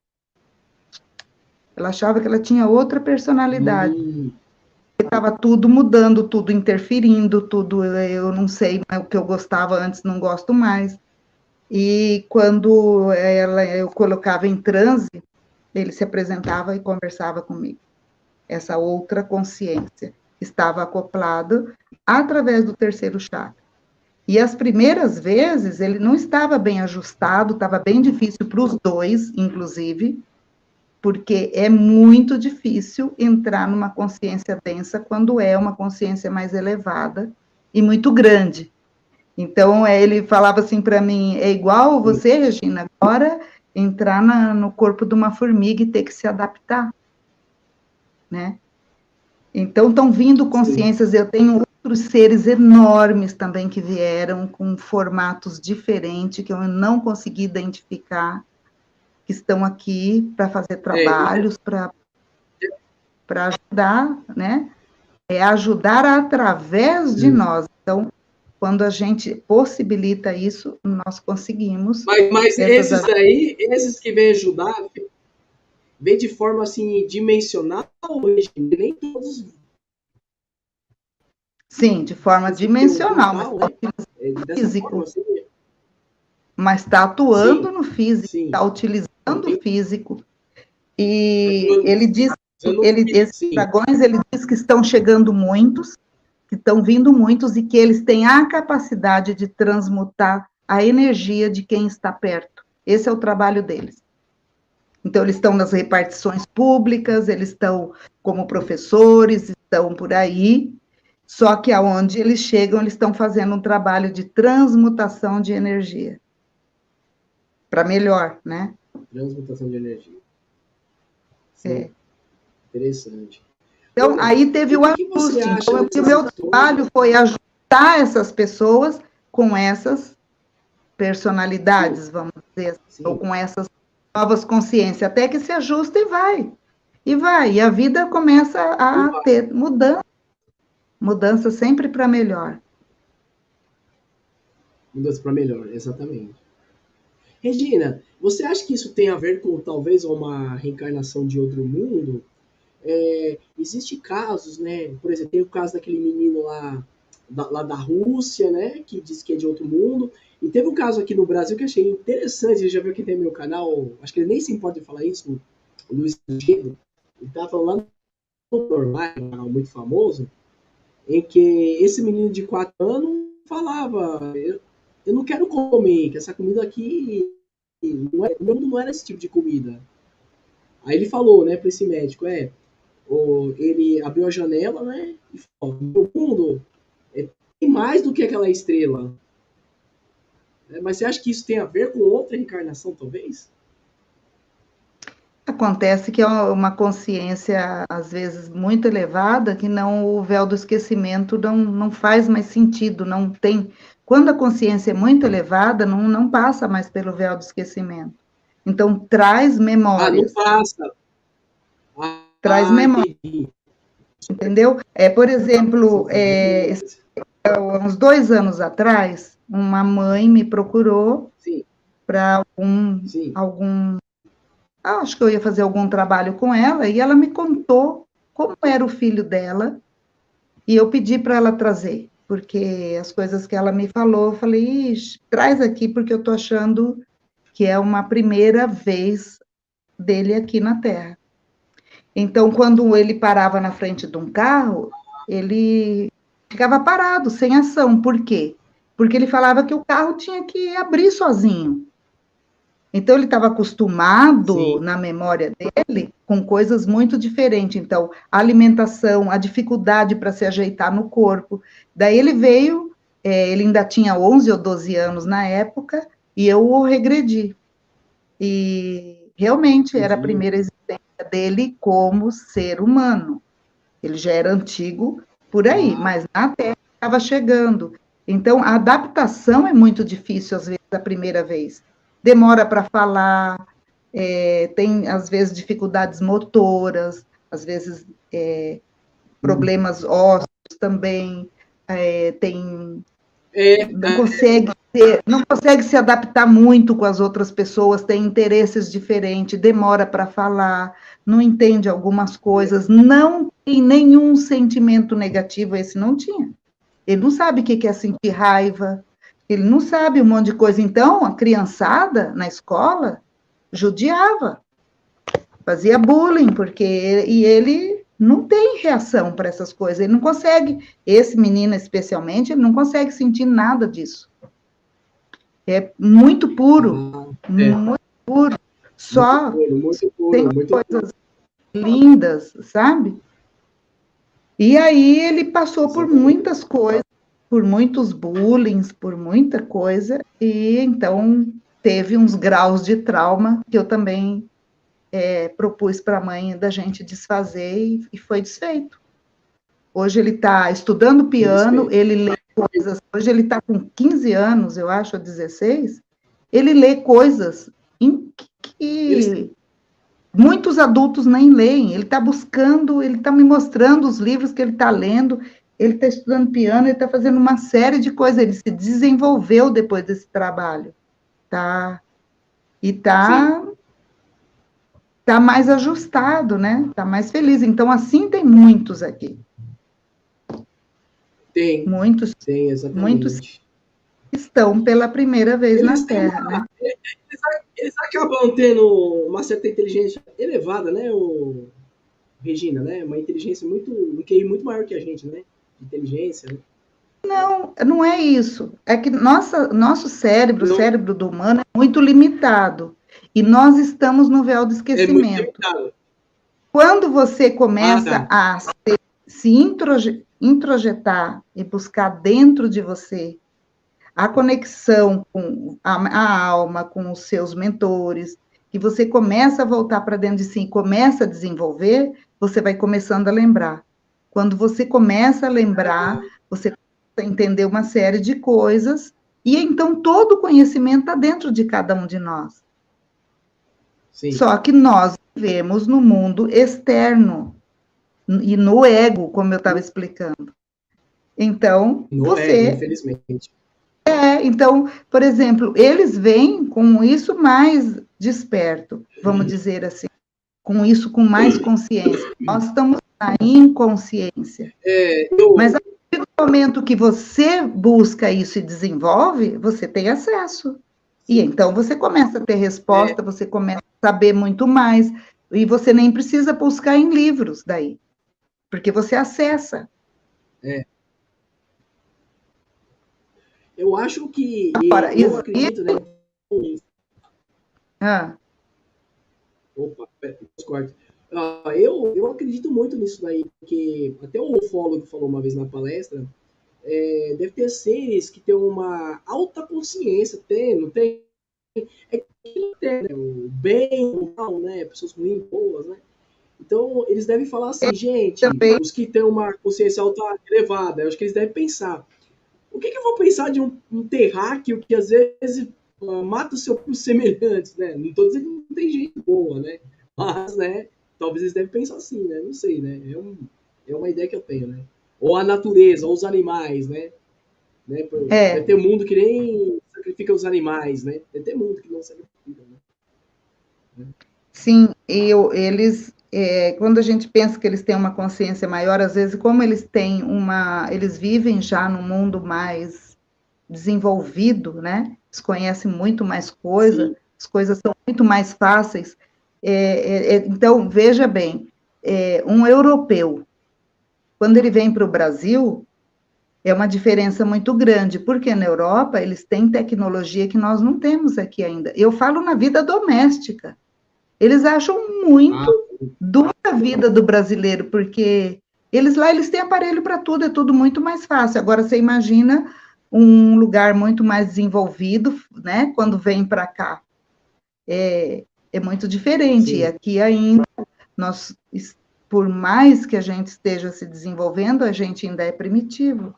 Ela achava que ela tinha outra personalidade. Hum, Estava tudo mudando, tudo interferindo, tudo, eu não sei, o que eu gostava antes não gosto mais. E quando eu colocava em transe, ele se apresentava e conversava comigo. Essa outra consciência estava acoplada através do terceiro chakra. E as primeiras vezes ele não estava bem ajustado, estava bem difícil para os dois, inclusive, porque é muito difícil entrar numa consciência densa quando é uma consciência mais elevada e muito grande. Então, ele falava assim para mim, é igual sim. você, Regina, agora entrar no corpo de uma formiga e ter que se adaptar, né? Então, estão vindo Sim. consciências, eu tenho outros seres enormes também que vieram com formatos diferentes, que eu não consegui identificar, que estão aqui para fazer É, trabalhos, para ajudar, né? É ajudar através de sim. nós. Então, quando a gente possibilita isso, nós conseguimos Mas essas. esses aí, esses que vêm ajudar, vêm de forma assim dimensional, nem todos Sim, de forma assim, tem um dimensional, mas portal, né? É, dessa forma, físico. assim. Mas está atuando Sim, no físico, sim. está utilizando o Tem, físico. E atuando, ele diz, usando o físico, esses sim. dragões, ele diz que estão chegando muitos, que estão vindo muitos e que eles têm a capacidade de transmutar a energia de quem está perto. Esse é o trabalho deles. Então, eles estão nas repartições públicas, eles estão como professores, estão por aí, só que aonde eles chegam, eles estão fazendo um trabalho de transmutação de energia, para melhor, né? Transmutação de energia. Sim, É. interessante. Então, Ô, aí teve e o o que, que você ajuste. acha Então, o dessas meu histórias? trabalho foi ajustar essas pessoas com essas Sim, personalidades, vamos dizer, assim, ou sim. com essas novas consciências, até que se ajusta e vai. E vai. E a vida começa E a ter mudança, mudança sempre para melhor. mudança para melhor, exatamente. Regina, você acha que isso tem a ver com talvez uma reencarnação de outro mundo? Existe casos, né? Por exemplo, tem o caso daquele menino lá da Rússia, né? Que diz que é de outro mundo. E teve um caso aqui no Brasil que eu achei interessante. Ele já viu que tem meu canal. Acho que ele nem se importa de falar isso. O Luiz Diego. Ele estava falando lá no Normal, um canal muito famoso, em que esse menino de 4 anos falava: eu não quero comer, que essa comida aqui. O meu mundo não era esse tipo de comida. Aí ele falou, né, para esse médico: ele abriu a janela, né? E falou: meu mundo tem mais do que aquela estrela. Mas você acha que isso tem a ver com outra encarnação, talvez? Acontece que é uma consciência, às vezes, muito elevada, que não, o véu do esquecimento não faz mais sentido, não tem. Quando a consciência é muito elevada, não passa mais pelo véu do esquecimento. Então, Ah, não passa. traz memória, Entendi. entendeu? Por exemplo, Sim, traz memórias. uns 2 anos atrás, uma mãe me procurou Sim, para sim. acho que eu ia fazer algum trabalho com ela, e ela me contou como era o filho dela, e eu pedi para ela trazer, porque as coisas que ela me falou, eu falei, ixi, traz aqui, porque eu estou achando que é uma primeira vez dele aqui na Terra. Então, quando ele parava na frente de um carro, ele ficava parado, sem ação. Por quê? Porque ele falava que o carro tinha que abrir sozinho. Então, ele estava acostumado, Sim. na memória dele, com coisas muito diferentes. Então, a alimentação, a dificuldade para se ajeitar no corpo. Daí ele veio, ele ainda tinha 11 ou 12 anos na época, e eu o regredi. E realmente era a Entendi. primeira existência dele como ser humano. Ele já era antigo por aí, Ah, mas na Terra estava chegando. Então, a adaptação é muito difícil, às vezes, a primeira vez. Demora para falar, tem, às vezes, dificuldades motoras, às vezes, problemas ósseos também, tem é, não consegue se adaptar muito com as outras pessoas, tem interesses diferentes, demora para falar, não entende algumas coisas, não tem nenhum sentimento negativo, esse não tinha. Ele não sabe o que é sentir raiva, ele não sabe um monte de coisa. Então, a criançada na escola judiava, fazia bullying, e ele não tem reação para essas coisas, ele não consegue, esse menino especialmente, ele não consegue sentir nada disso. É muito puro, ah, é. muito puro, Muito só puro, muito tem puro, muito puro. coisas lindas, sabe? E aí ele passou por Exatamente. muitas coisas, por muitos bullying, por muita coisa, e então teve uns graus de trauma que eu também propus para a mãe da gente desfazer e foi desfeito. Hoje ele está estudando Foi piano, desfeito. ele lê coisas, hoje ele está com 15 anos, eu acho, ou 16, ele lê coisas Eles, que muitos adultos nem leem. Ele está buscando, ele está me mostrando os livros que ele está lendo, ele está estudando piano, ele está fazendo uma série de coisas, ele se desenvolveu depois desse trabalho, tá? E sim, tá mais ajustado, né? Tá mais feliz. Então, assim tem muitos aqui, tem, muitos, tem, muitos que exatamente. estão pela primeira vez na Eles têm Terra, uma, né? eles acabam tendo uma certa inteligência elevada, né, Regina, né? Uma inteligência muito, um QI muito maior que a gente, né? De inteligência, né? Não, não é isso. É que nosso cérebro, o Não, cérebro do humano, é muito limitado. E nós estamos no véu do é muito esquecimento. limitado. Quando você Ah, começa tá. a se introjetar e buscar dentro de você a conexão com a alma, com os seus mentores, que você começa a voltar para dentro de si e começa a desenvolver, você vai começando a lembrar. Quando você começa a lembrar, você começa a entender uma série de coisas, e então todo o conhecimento está dentro de cada um de nós. Sim. Só que nós vivemos no mundo externo e no ego, como eu estava explicando. Então, No ego, você infelizmente. então, por exemplo, eles vêm com isso mais desperto, vamos dizer assim, com isso com mais consciência. Nós estamos na inconsciência. É, Mas a partir do momento que você busca isso e desenvolve, você tem acesso. E então você começa a ter é, resposta, você começa a saber muito mais, e você nem precisa buscar em livros daí, porque você acessa. é. Eu acho que, Agora, eu existe. acredito, né? Ah, Opa, corta. Eu acredito muito nisso daí, porque até o ufólogo falou uma vez na palestra, deve ter seres que têm uma alta consciência, tem, não tem? É que tem, né? O bem, o mal, né? Pessoas ruins, boas, né? Então, eles devem falar assim, gente, também. os que têm uma consciência alta elevada, eu acho que eles devem pensar, o que eu vou pensar de um terráqueo que às vezes mata o seu semelhante, né? Não estou dizendo que não tem gente boa, né? Mas, né? Talvez eles devem pensar assim, né? Não sei, né? É uma ideia que eu tenho, né? Ou a natureza, ou os animais, né? Deve É, ter mundo que nem sacrifica os animais, né? Deve ter mundo que não sacrifica, né? sim, eles, quando a gente pensa que eles têm uma consciência maior, às vezes, como eles têm eles vivem já num mundo mais desenvolvido, né? Eles conhecem muito mais coisa, Sim. as coisas são muito mais fáceis. Então, veja bem, um europeu, quando ele vem para o Brasil, é uma diferença muito grande, porque na Europa eles têm tecnologia que nós não temos aqui ainda. Eu falo na vida doméstica. Eles acham muito dura a vida do brasileiro, porque eles têm aparelho para tudo, é tudo muito mais fácil. Agora você imagina um lugar muito mais desenvolvido, né? Quando vem para cá. É muito diferente. E Sim. aqui ainda, nós, por mais que a gente esteja se desenvolvendo, a gente ainda é primitivo.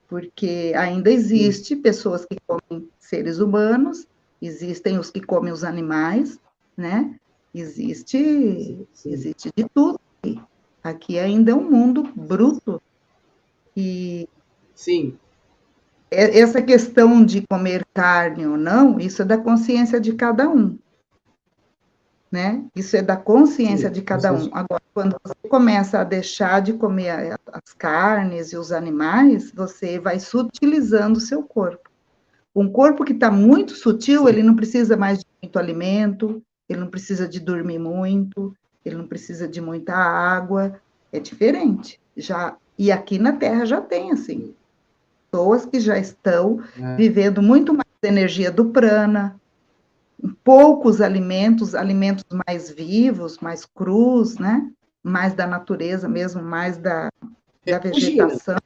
Porque ainda existe pessoas que comem seres humanos, existem os que comem os animais, né? Existe de tudo. Aqui ainda é um mundo bruto. E Sim. essa questão de comer carne ou não, isso é da consciência de cada um, né? Isso é da consciência Sim. de cada um. Agora, quando você começa a deixar de comer as carnes e os animais, você vai sutilizando o seu corpo. Um corpo que está muito sutil, ele não precisa mais de muito alimento, ele não precisa de dormir muito, ele não precisa de muita água, é diferente. E aqui na Terra já tem, assim, pessoas que já estão vivendo muito mais da energia do prana, poucos alimentos mais vivos, mais crus, né? Mais da natureza mesmo, mais da Imagina. vegetação.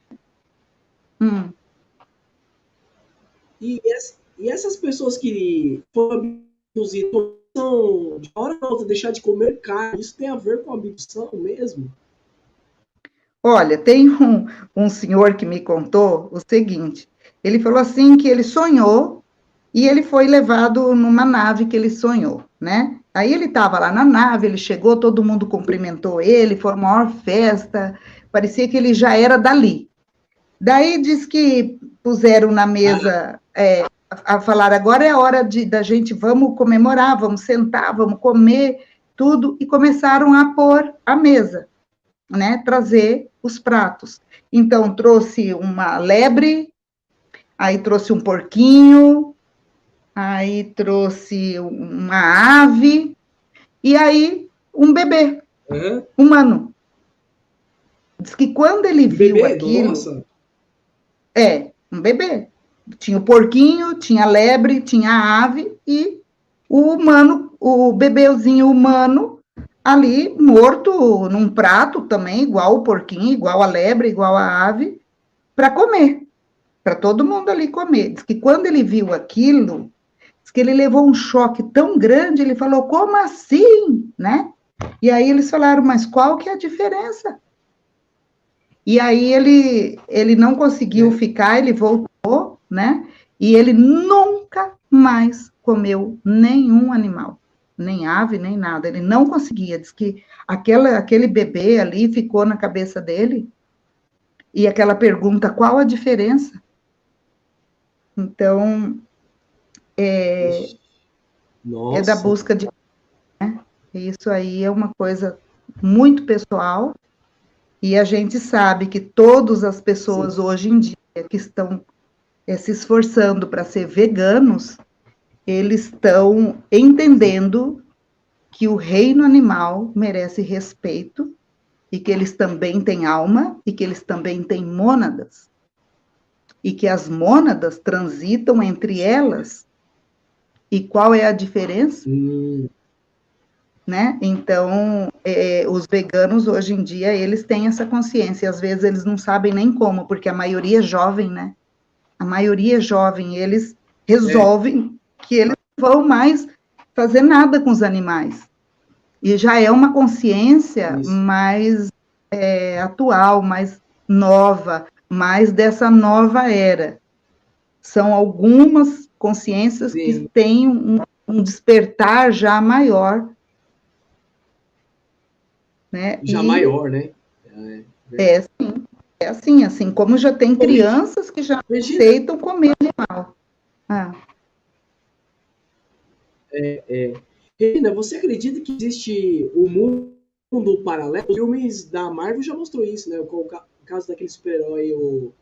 E essas pessoas que foram abduzidas são, de hora a outra, deixar de comer carne, isso tem a ver com abdução mesmo? Olha, tem um senhor que me contou o seguinte, ele falou assim que ele sonhou e ele foi levado numa nave que ele sonhou, né? Aí ele estava lá na nave, ele chegou, todo mundo cumprimentou ele, foi uma maior festa, parecia que ele já era dali. Daí diz que puseram na mesa a falar, agora é a hora da gente, vamos comemorar, vamos sentar, vamos comer, tudo, e começaram a pôr a mesa, né, trazer os pratos. Então, trouxe uma lebre, aí trouxe um porquinho, aí trouxe uma ave, e aí um bebê, humano. Diz que quando ele viu Bebê? aquilo... Nossa! Um bebê. Tinha o porquinho, tinha a lebre, tinha a ave e o humano, o bebêzinho humano ali morto num prato também, igual o porquinho, igual a lebre, igual a ave, para comer, para todo mundo ali comer. Diz que quando ele viu aquilo, diz que ele levou um choque tão grande, ele falou, como assim, né? E aí eles falaram, mas qual que é a diferença? E aí ele não conseguiu ficar, ele voltou, né? E ele nunca mais comeu nenhum animal, nem ave, nem nada. Ele não conseguia. Diz que aquele bebê ali ficou na cabeça dele. E aquela pergunta, qual a diferença? Então, é da Nossa! busca de... Né? Isso aí é uma coisa muito pessoal. E a gente sabe que todas as pessoas hoje em dia que estão se esforçando para ser veganos, eles estão entendendo que o reino animal merece respeito e que eles também têm alma e que eles também têm mônadas. E que as mônadas transitam entre elas. E qual é a diferença? Né? Então, os veganos, hoje em dia, eles têm essa consciência, e às vezes eles não sabem nem como, porque a maioria é jovem, né? A maioria é jovem, eles resolvem que eles não vão mais fazer nada com os animais. E já é uma consciência mais atual, mais nova, mais dessa nova era. São algumas consciências que têm um despertar já maior, né? Já maior, né? Sim, assim como já tem crianças que já aceitam comer animal. Regina, você acredita que existe o mundo paralelo? Os filmes da Marvel já mostrou isso, né? Com o caso daquele super-herói, o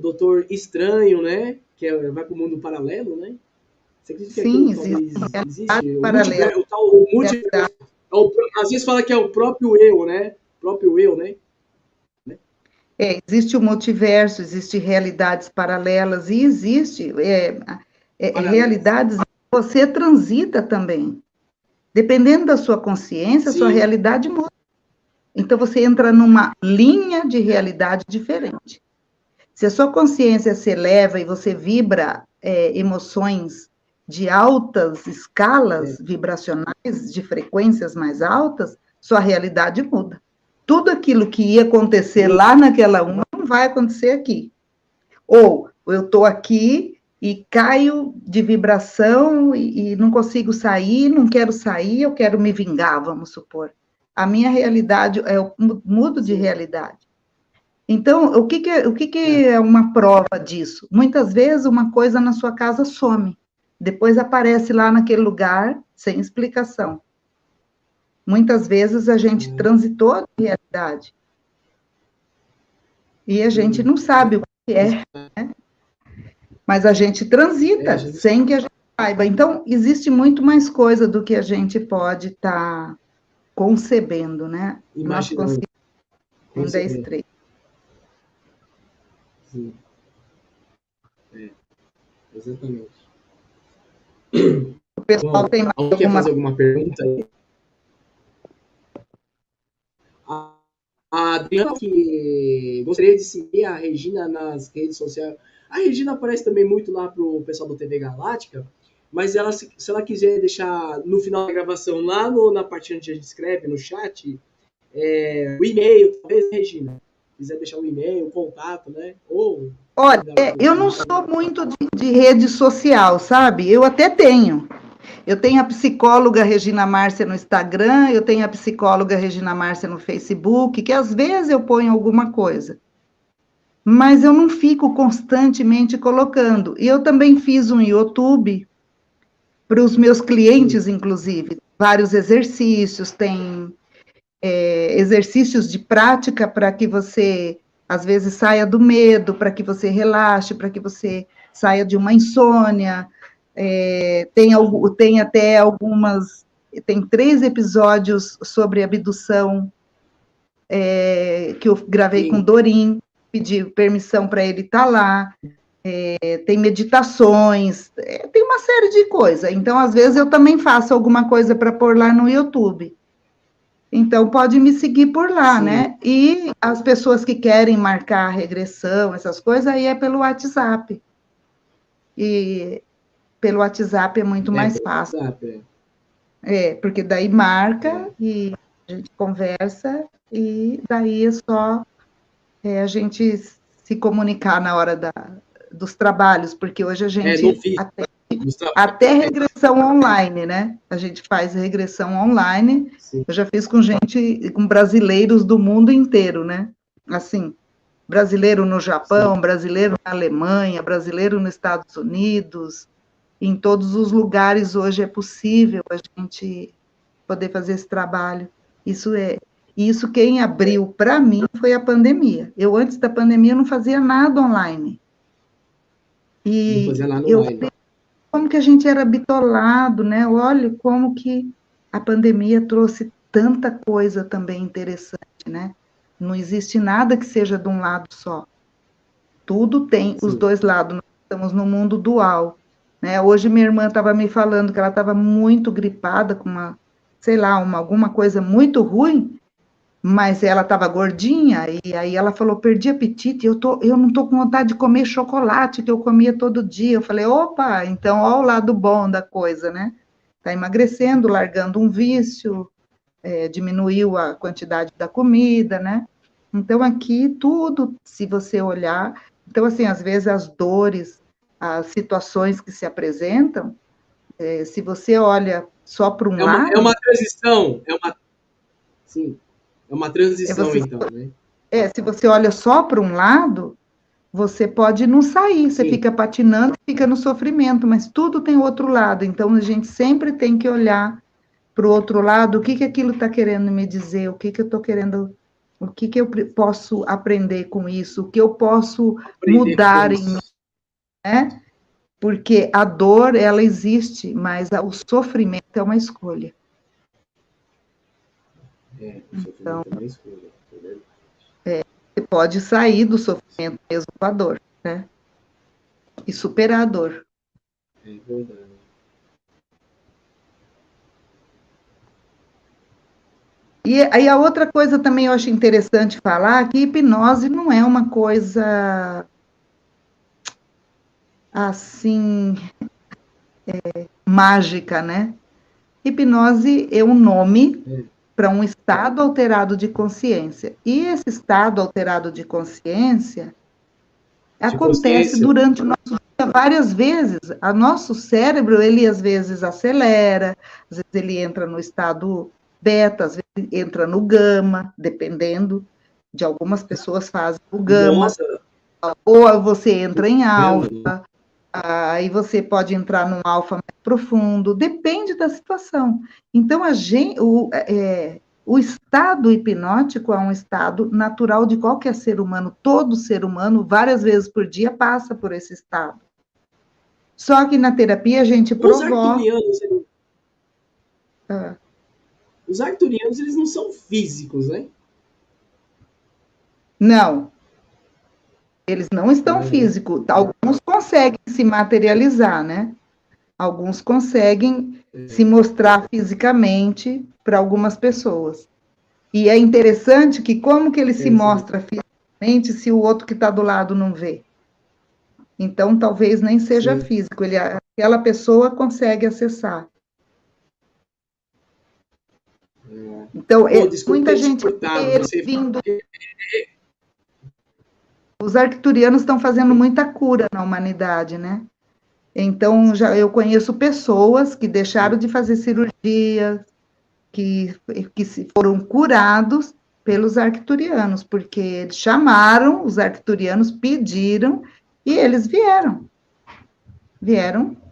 Doutor Estranho, né? Vai para o mundo paralelo, né? Você acredita que Sim, aquilo existe talvez uma realidade existe? O paralela. multiverso, o multiverso. Às vezes fala que é o próprio eu, né? O próprio eu, né? Existe o multiverso, existe realidades paralelas e existe Paralelas. realidades que você transita também. Dependendo da sua consciência, a sua Sim. realidade muda. Então, você entra numa linha de realidade diferente. Se a sua consciência se eleva e você vibra emoções de altas escalas É. vibracionais, de frequências mais altas, sua realidade muda. Tudo aquilo que ia acontecer lá naquela uma não vai acontecer aqui. Ou eu estou aqui e caio de vibração e não consigo sair, não quero sair, eu quero me vingar, vamos supor. A minha realidade, eu mudo de realidade. Então, o que é uma prova disso? Muitas vezes uma coisa na sua casa some, depois aparece lá naquele lugar sem explicação. Muitas vezes a gente transitou de realidade e a gente não sabe o que é, né? Mas a gente transita sem que a gente saiba. Então, existe muito mais coisa do que a gente pode estar concebendo, né? Nosso conceito ainda é estreito. Sim. Exatamente. O pessoal tem mais alguém quer fazer alguma pergunta aí? A Adriana que gostaria de seguir a Regina nas redes sociais. A Regina aparece também muito lá pro pessoal do TV Galáctica, mas ela, se ela quiser deixar no final da gravação, lá na parte onde a gente escreve, no chat, o e-mail, talvez, Regina. Se quiser deixar um e-mail, um contato, né? Ou. Olha, eu não sou muito de rede social, sabe? Eu até tenho. Eu tenho a psicóloga Regina Márcia no Instagram, eu tenho a psicóloga Regina Márcia no Facebook, que às vezes eu ponho alguma coisa. Mas eu não fico constantemente colocando. E eu também fiz um YouTube para os meus clientes, inclusive. Vários exercícios, tem exercícios de prática para que você, às vezes, saia do medo, para que você relaxe, para que você saia de uma insônia. Tem até algumas. Tem 3 episódios sobre abdução que eu gravei com o Dorim, pedi permissão para ele estar lá. Tem meditações, tem uma série de coisas. Então, às vezes, eu também faço alguma coisa para pôr lá no YouTube. Então, pode me seguir por lá, né? E as pessoas que querem marcar a regressão, essas coisas, aí é pelo WhatsApp. E pelo WhatsApp é muito mais fácil. WhatsApp, porque daí marca e a gente conversa e daí é só a gente se comunicar na hora dos trabalhos, porque hoje a gente até regressão online, né? A gente faz regressão online. Sim. Eu já fiz com gente, com brasileiros do mundo inteiro, né? Assim, brasileiro no Japão, sim, brasileiro na Alemanha, brasileiro nos Estados Unidos. Em todos os lugares hoje é possível a gente poder fazer esse trabalho. Isso quem abriu para mim foi a pandemia. Eu, antes da pandemia, não fazia nada online. E não fazia nada online. Como que a gente era bitolado, né? Olha como que a pandemia trouxe tanta coisa também interessante, né? Não existe nada que seja de um lado só. Tudo tem os dois lados. Nós estamos no mundo dual, né? Hoje minha irmã estava me falando que ela estava muito gripada com alguma coisa muito ruim, mas ela estava gordinha, e aí ela falou, perdi apetite, eu não estou com vontade de comer chocolate, que eu comia todo dia. Eu falei, opa, então, olha o lado bom da coisa, né? Está emagrecendo, largando um vício, diminuiu a quantidade da comida, né? Então, aqui, tudo, se você olhar... Então, assim, às vezes, as dores, as situações que se apresentam, se você olha só para um lado... É uma transição, Sim. É uma transição, então, né? Se você olha só para um lado, você pode não sair, você fica patinando, fica no sofrimento, mas tudo tem outro lado. Então, a gente sempre tem que olhar para o outro lado, o que aquilo está querendo me dizer, o que eu estou querendo, o que eu posso aprender com isso, o que eu posso mudar em mim, né? Porque a dor, ela existe, mas o sofrimento é uma escolha. O sofrimento é uma escolha. Você pode sair do sofrimento mesmo com a dor, né? E superar a dor. É verdade. E aí a outra coisa também eu acho interessante falar, que hipnose não é uma coisa assim mágica, né? Hipnose é um nome para um estado alterado de consciência. E esse estado alterado de consciência acontece durante o nosso dia várias vezes. O nosso cérebro, ele às vezes acelera, às vezes ele entra no estado beta, às vezes entra no gama, dependendo de algumas pessoas fazem o gama. Nossa. Ou você entra em alfa, aí você pode entrar num alfa mais profundo, depende da situação. Então, o estado hipnótico é um estado natural de qualquer ser humano, todo ser humano, várias vezes por dia, passa por esse estado. Só que na terapia a gente provoca... Os arcturianos, eles não são físicos, né? Não. Eles não estão físicos. Alguns conseguem se materializar, né? Alguns conseguem se mostrar fisicamente para algumas pessoas. E é interessante que como que ele se mostra fisicamente se o outro que está do lado não vê? Então, talvez nem seja físico. Aquela pessoa consegue acessar. Então, muita gente vindo... Os arcturianos estão fazendo muita cura na humanidade, né? Então, eu conheço pessoas que deixaram de fazer cirurgia, que foram curados pelos arcturianos, porque eles chamaram, os arcturianos pediram, e eles vieram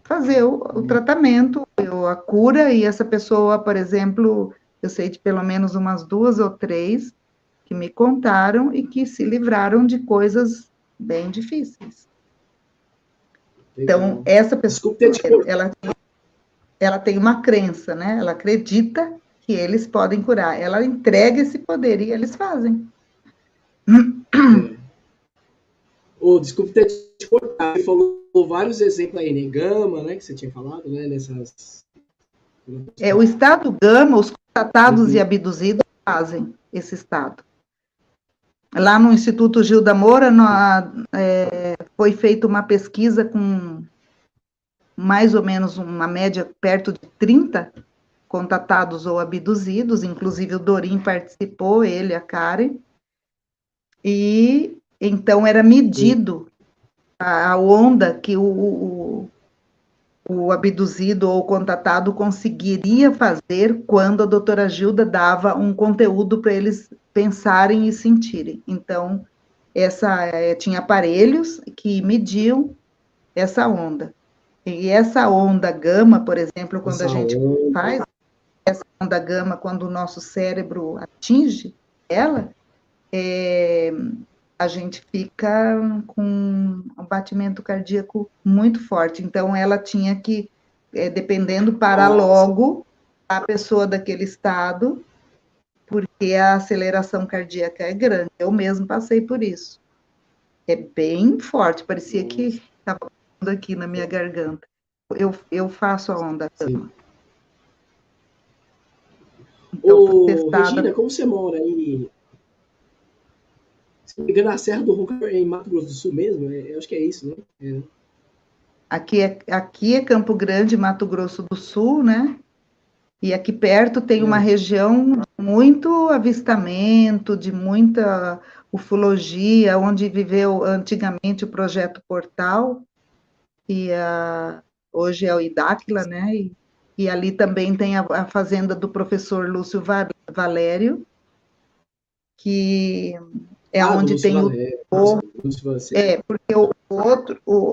fazer o tratamento, a cura, e essa pessoa, por exemplo, eu sei de pelo menos umas 2 ou 3 que me contaram e que se livraram de coisas bem difíceis. Então, essa pessoa, ela tem uma crença, né? Ela acredita que eles podem curar. Ela entrega esse poder e eles fazem. Desculpe ter te cortado. Você falou vários exemplos aí, né? Gama, né? Que você tinha falado, né? O estado gama, os contatados e abduzidos fazem esse estado. Lá no Instituto Gilda Moura, foi feita uma pesquisa com mais ou menos uma média perto de 30 contatados ou abduzidos, inclusive o Dorim participou, ele, a Karen, e então era medido a onda que o abduzido ou contatado conseguiria fazer quando a doutora Gilda dava um conteúdo para eles pensarem e sentirem. Então, tinha aparelhos que mediam essa onda. E essa onda gama, por exemplo, quando a gente faz essa onda gama, quando o nosso cérebro atinge ela, a gente fica com um batimento cardíaco muito forte. Então, ela tinha que, dependendo, parar logo a pessoa daquele estado, porque a aceleração cardíaca é grande. Eu mesmo passei por isso. É bem forte, parecia que estava aqui na minha garganta. Eu faço a onda gama. Então, Regina, como você mora aí? Se não me engano, a Serra do Ronco é em Mato Grosso do Sul mesmo? Eu acho que é isso, né? Aqui é Campo Grande, Mato Grosso do Sul, né? E aqui perto tem uma região de muito avistamento, de muita ufologia, onde viveu antigamente o Projeto Portal, e hoje é o Idáquila, né? E ali também tem a fazenda do professor Lúcio Valério, que é onde tem porque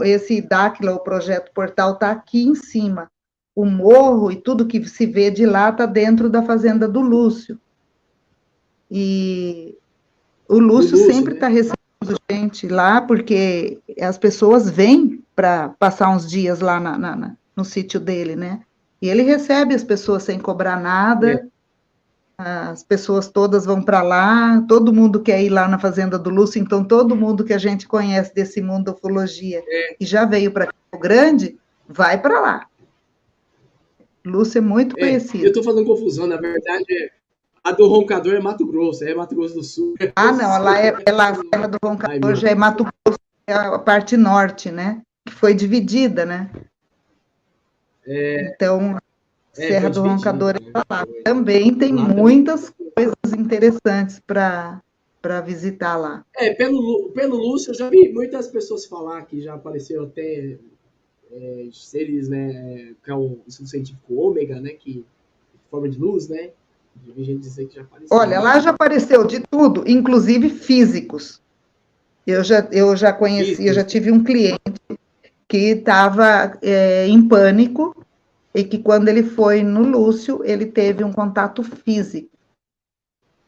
esse Idáquila, o Projeto Portal, está aqui em cima. o morro e tudo que se vê de lá está dentro da fazenda do Lúcio. E o Lúcio sempre está, né, recebendo gente lá, porque as pessoas vêm para passar uns dias lá no sítio dele, né? E ele recebe as pessoas sem cobrar nada, as pessoas todas vão para lá, todo mundo quer ir lá na fazenda do Lúcio, então todo mundo que a gente conhece desse mundo da ufologia e já veio para Campo Grande, vai para lá. Lúcio é muito conhecido. Eu estou fazendo confusão, na verdade, a do Roncador é Mato Grosso, é Mato Grosso do Sul. Ah, não, lá a Serra do Roncador já é Mato Grosso, é a parte norte, né? Que foi dividida, né? Então, Serra do Roncador é lá. Também tem lá muitas coisas interessantes para visitar lá. Pelo Lúcio, eu já vi muitas pessoas falar que já apareceram até seres, né, que é o estudo científico ômega, né, que forma de luz, né? Já vi gente dizer que já apareceu. Olha, lá já apareceu de tudo, inclusive físicos. Eu já conheci, eu já tive um cliente que estava em pânico e que quando ele foi no Lúcio, ele teve um contato físico.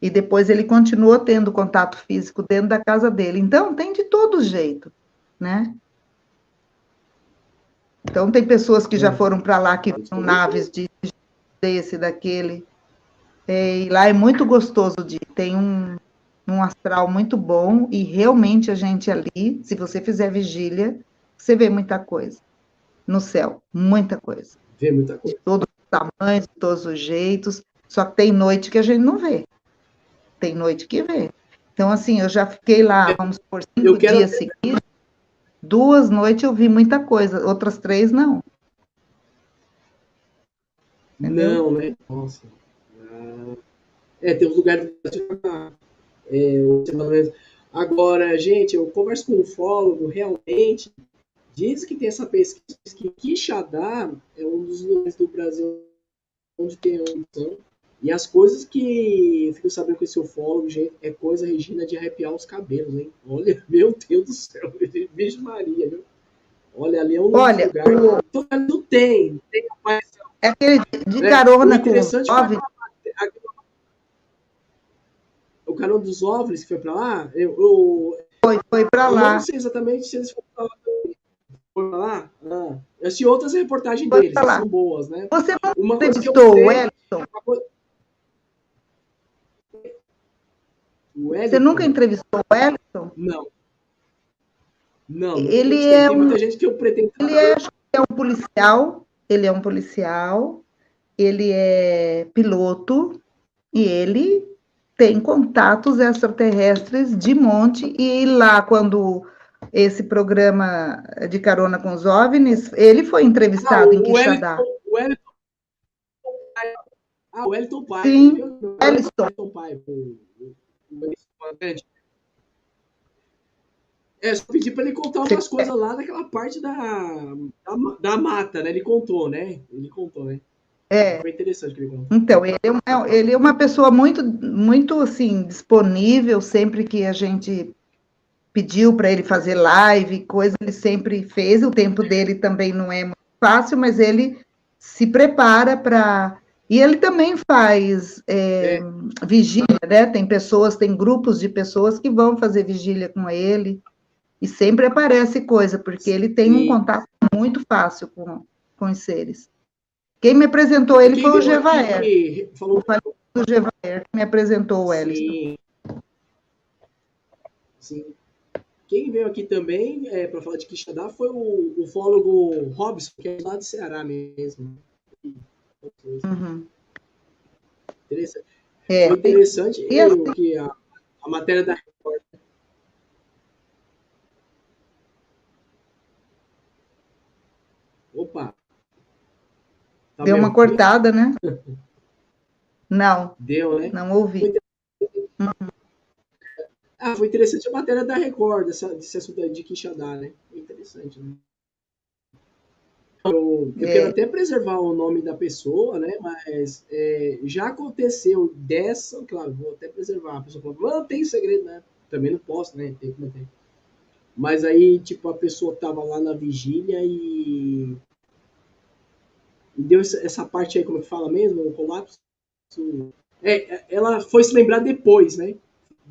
E depois ele continuou tendo contato físico dentro da casa dele. Então, tem de todo jeito, né? Então, tem pessoas que já foram para lá, que viram naves desse, daquele. E lá é muito gostoso de ir. Tem um astral muito bom e realmente a gente ali, se você fizer vigília, você vê muita coisa no céu, muita coisa. Vê muita coisa. De todos os tamanhos, de todos os jeitos, só que tem noite que a gente não vê. Tem noite que vê. Então, assim, eu já fiquei lá, vamos por 5 dias seguidos, 2 noites eu vi muita coisa, outras 3 não. Entendeu? Não, né? Nossa. Tem uns lugares agora, gente, eu converso com um ufólogo, realmente, diz que tem essa pesquisa que Quixadá é um dos lugares do Brasil onde tem omissão. E as coisas que eu fico sabendo com esse ufólogo, gente, é coisa, Regina, de arrepiar os cabelos, hein? Olha, meu Deus do céu, Virgem Maria, viu? Olha, ali é um lugar. Não tem aparição. É aquele de carona com os OVNIs. O carona dos OVNIs que foi pra lá, foi pra lá. Eu não sei exatamente se eles foram pra lá. Foi pra lá? Eu assisti outras reportagens deles, que são boas, né? Você não entrevistou o Wellington? Você nunca entrevistou o Wellington? Não. Ele tem muita gente que eu pretendo. Ele é um policial, ele é piloto e ele tem contatos extraterrestres de monte, e lá quando esse programa de carona com os OVNIs, ele foi entrevistado em Quixadá. O Wellington Pai. Sim, Wellington Pai. Só pedi para ele contar umas coisas lá naquela parte da mata, né? Ele contou, né? Foi interessante que ele contou. Então, ele é uma pessoa muito, muito, assim, disponível, sempre que a gente pediu para ele fazer live, coisa, ele sempre fez. O tempo dele também não é muito fácil, mas ele se prepara para... E ele também faz vigília, né? Tem grupos de pessoas que vão fazer vigília com ele, e sempre aparece coisa, porque ele tem um contato muito fácil com os seres. Quem me apresentou ele foi o Gevaer. Falou do Gevaer, que me apresentou o Wellington. Sim. Quem veio aqui também para falar de Quixadá foi o ufólogo Robson, que é lá do Ceará mesmo. Uhum. Interessante. Foi interessante que a matéria da Record. Opa! Deu uma cortada, né? Não. Deu, né? Não ouvi. Foi interessante a matéria da Record, desse assunto de Quixadá, né? Foi interessante, né? Eu quero até preservar o nome da pessoa, né? Mas já aconteceu dessa, claro, vou até preservar. A pessoa falou, não tem segredo, né? Também não posso, né? Tem que manter. Mas aí, tipo, a pessoa tava lá na vigília e e deu essa parte aí, como que fala mesmo, o colapso. Ela foi se lembrar depois, né?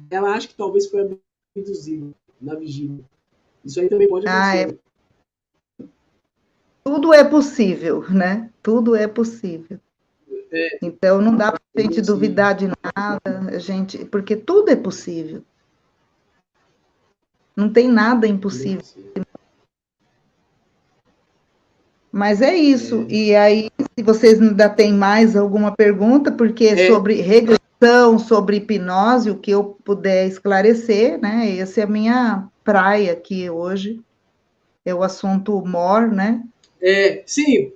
Ela acha que talvez foi abduzida na vigília. Isso aí também pode acontecer. Tudo é possível, né? Tudo é possível. Então, não dá para a gente duvidar de nada, porque tudo é possível. Não tem nada impossível. Mas é isso. E aí, se vocês ainda têm mais alguma pergunta, porque sobre regressão, sobre hipnose, o que eu puder esclarecer, né? Essa é a minha praia aqui hoje. É o assunto mor, né? Sim.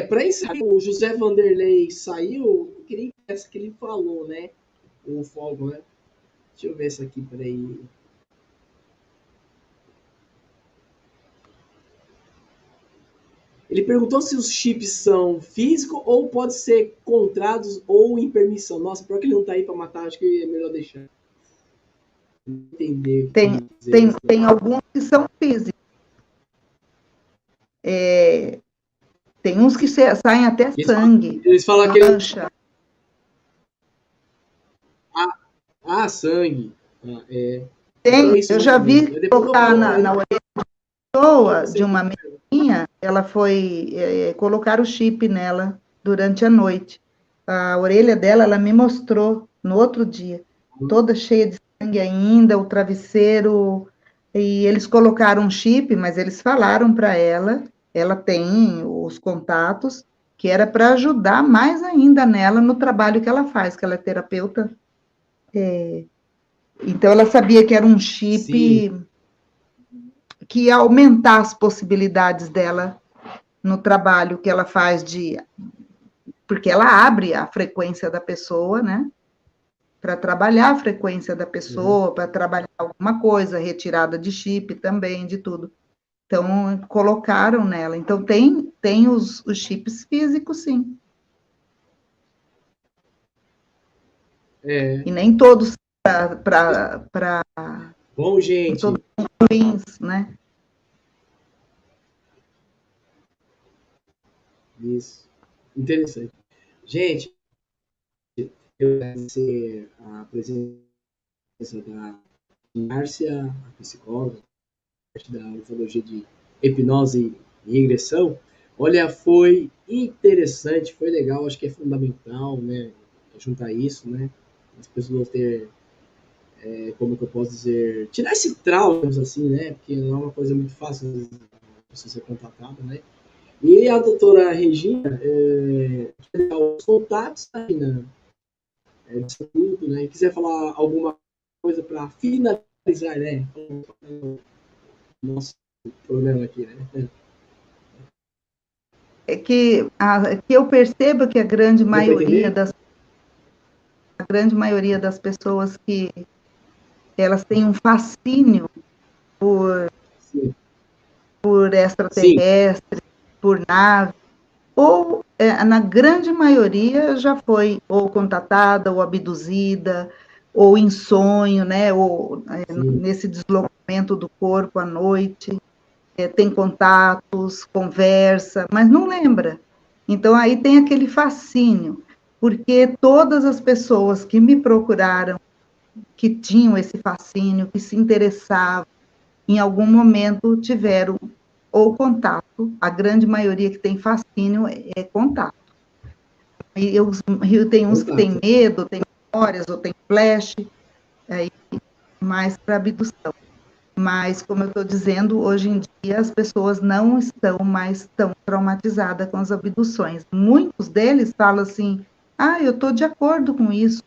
Para encerrar, o José Vanderlei saiu, eu queria essa que ele falou, né? O fogo, né? Deixa eu ver essa aqui, peraí. Ele perguntou se os chips são físicos ou pode ser contrados ou em permissão. Nossa, pior que ele não tá aí para matar, acho que é melhor deixar. Entender. Tem alguns que são físicos. Tem uns que saem até sangue. Eles falam que... Mancha. Sangue. Tem, eu já vi colocar na orelha da pessoa, de uma menininha, ela foi colocar o chip nela durante a noite. A orelha dela, ela me mostrou no outro dia, toda cheia de sangue ainda, o travesseiro, e eles colocaram um chip, mas eles falaram para ela tem os contatos, que era para ajudar mais ainda nela no trabalho que ela faz, que ela é terapeuta. Então, ela sabia que era um chip... Sim. Que ia aumentar as possibilidades dela no trabalho que ela faz porque ela abre a frequência da pessoa, né? Para trabalhar a frequência da pessoa, para trabalhar alguma coisa, retirada de chip também, de tudo. Então, colocaram nela. Então, tem os chips físicos, sim. E nem todos para... Bom, gente. Todos ruins, né? Isso. Interessante. Gente, eu agradecer a presença da Márcia, a psicóloga, da ufologia de hipnose e regressão. Olha, foi interessante, foi legal, acho que é fundamental, né, juntar isso, né, as pessoas ter, como que eu posso dizer, tirar esse trauma, assim, né, porque não é uma coisa muito fácil de você ser contatado, né. E a doutora Regina, os contatos aí, né, disso tudo, né, quiser falar alguma coisa para finalizar, né, nosso programa aqui, né. Que eu percebo que a grande maioria das pessoas que elas têm um fascínio por extraterrestres, por naves, ou na grande maioria já foi ou contatada, ou abduzida, ou em sonho, né, ou nesse deslocamento do corpo à noite, tem contatos, conversa, mas não lembra. Então, aí tem aquele fascínio, porque todas as pessoas que me procuraram, que tinham esse fascínio, que se interessavam, em algum momento tiveram ou contato, a grande maioria que tem fascínio é contato. E tem uns que têm medo, tem memórias, ou tem flash, aí mais para abdução. Mas, como eu estou dizendo, hoje em dia as pessoas não estão mais tão traumatizadas com as abduções. Muitos deles falam assim, eu estou de acordo com isso,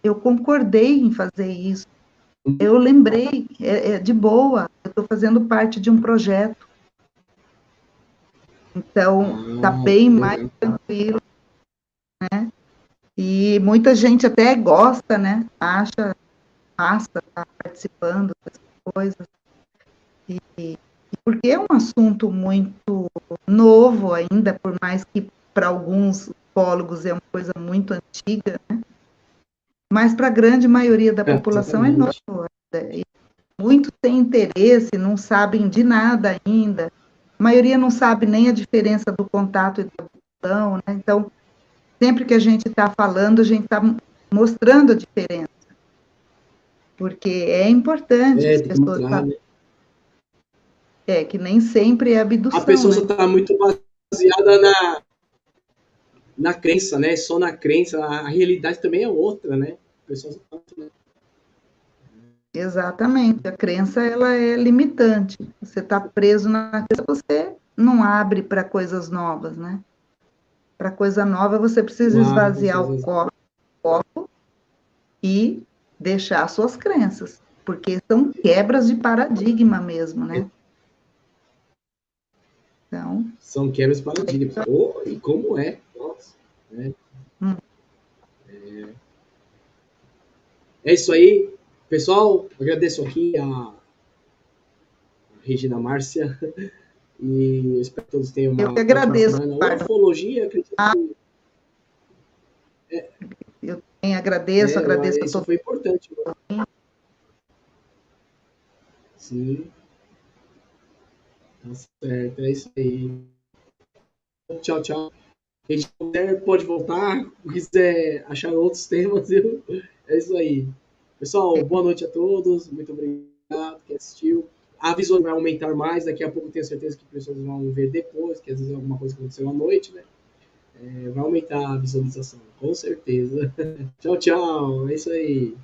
eu concordei em fazer isso, eu lembrei, de boa, eu estou fazendo parte de um projeto. Então, está bem mais tranquilo, né? E muita gente até gosta, né? Acha massa, tá participando dessas coisas. E porque é um assunto muito novo ainda, por mais que para alguns ufólogos é uma coisa muito antiga, né? Mas para a grande maioria da população é novo. E muitos têm interesse, não sabem de nada ainda, maioria não sabe nem a diferença do contato e da abdução, né? Então, sempre que a gente está falando, a gente está mostrando a diferença, porque é importante as Tem que pessoas mostrar, né? saberem que nem sempre é A abdução, pessoa né? só está muito baseada na crença, né? Só na crença, a realidade também é outra, né? A pessoa só tá muito... Exatamente, a crença ela é limitante. Você está preso na crença, você não abre para coisas novas, né? Para coisa nova, você precisa Não abre esvaziar o vocês. corpo e deixar suas crenças, porque são quebras de paradigma mesmo, né? Então, São quebras de paradigma. Oh, e como é? Nossa. Né? hum, É isso aí. Pessoal, agradeço aqui a Regina Márcia e espero que todos tenham eu que uma ótima agradeço, semana. Eduardo. Ufologia, acredito que Eu também agradeço, agradeço a isso todos. foi importante. Sim, tá certo, é isso aí. Tchau, tchau. Quem quiser pode voltar, quiser achar outros temas, viu? É isso aí. Pessoal, boa noite a todos. Muito obrigado quem assistiu. A visão vai aumentar mais. Daqui a pouco tenho certeza que pessoas vão ver depois, que às vezes alguma coisa aconteceu à noite, né? Vai aumentar a visualização, com certeza. Tchau, tchau. É isso aí.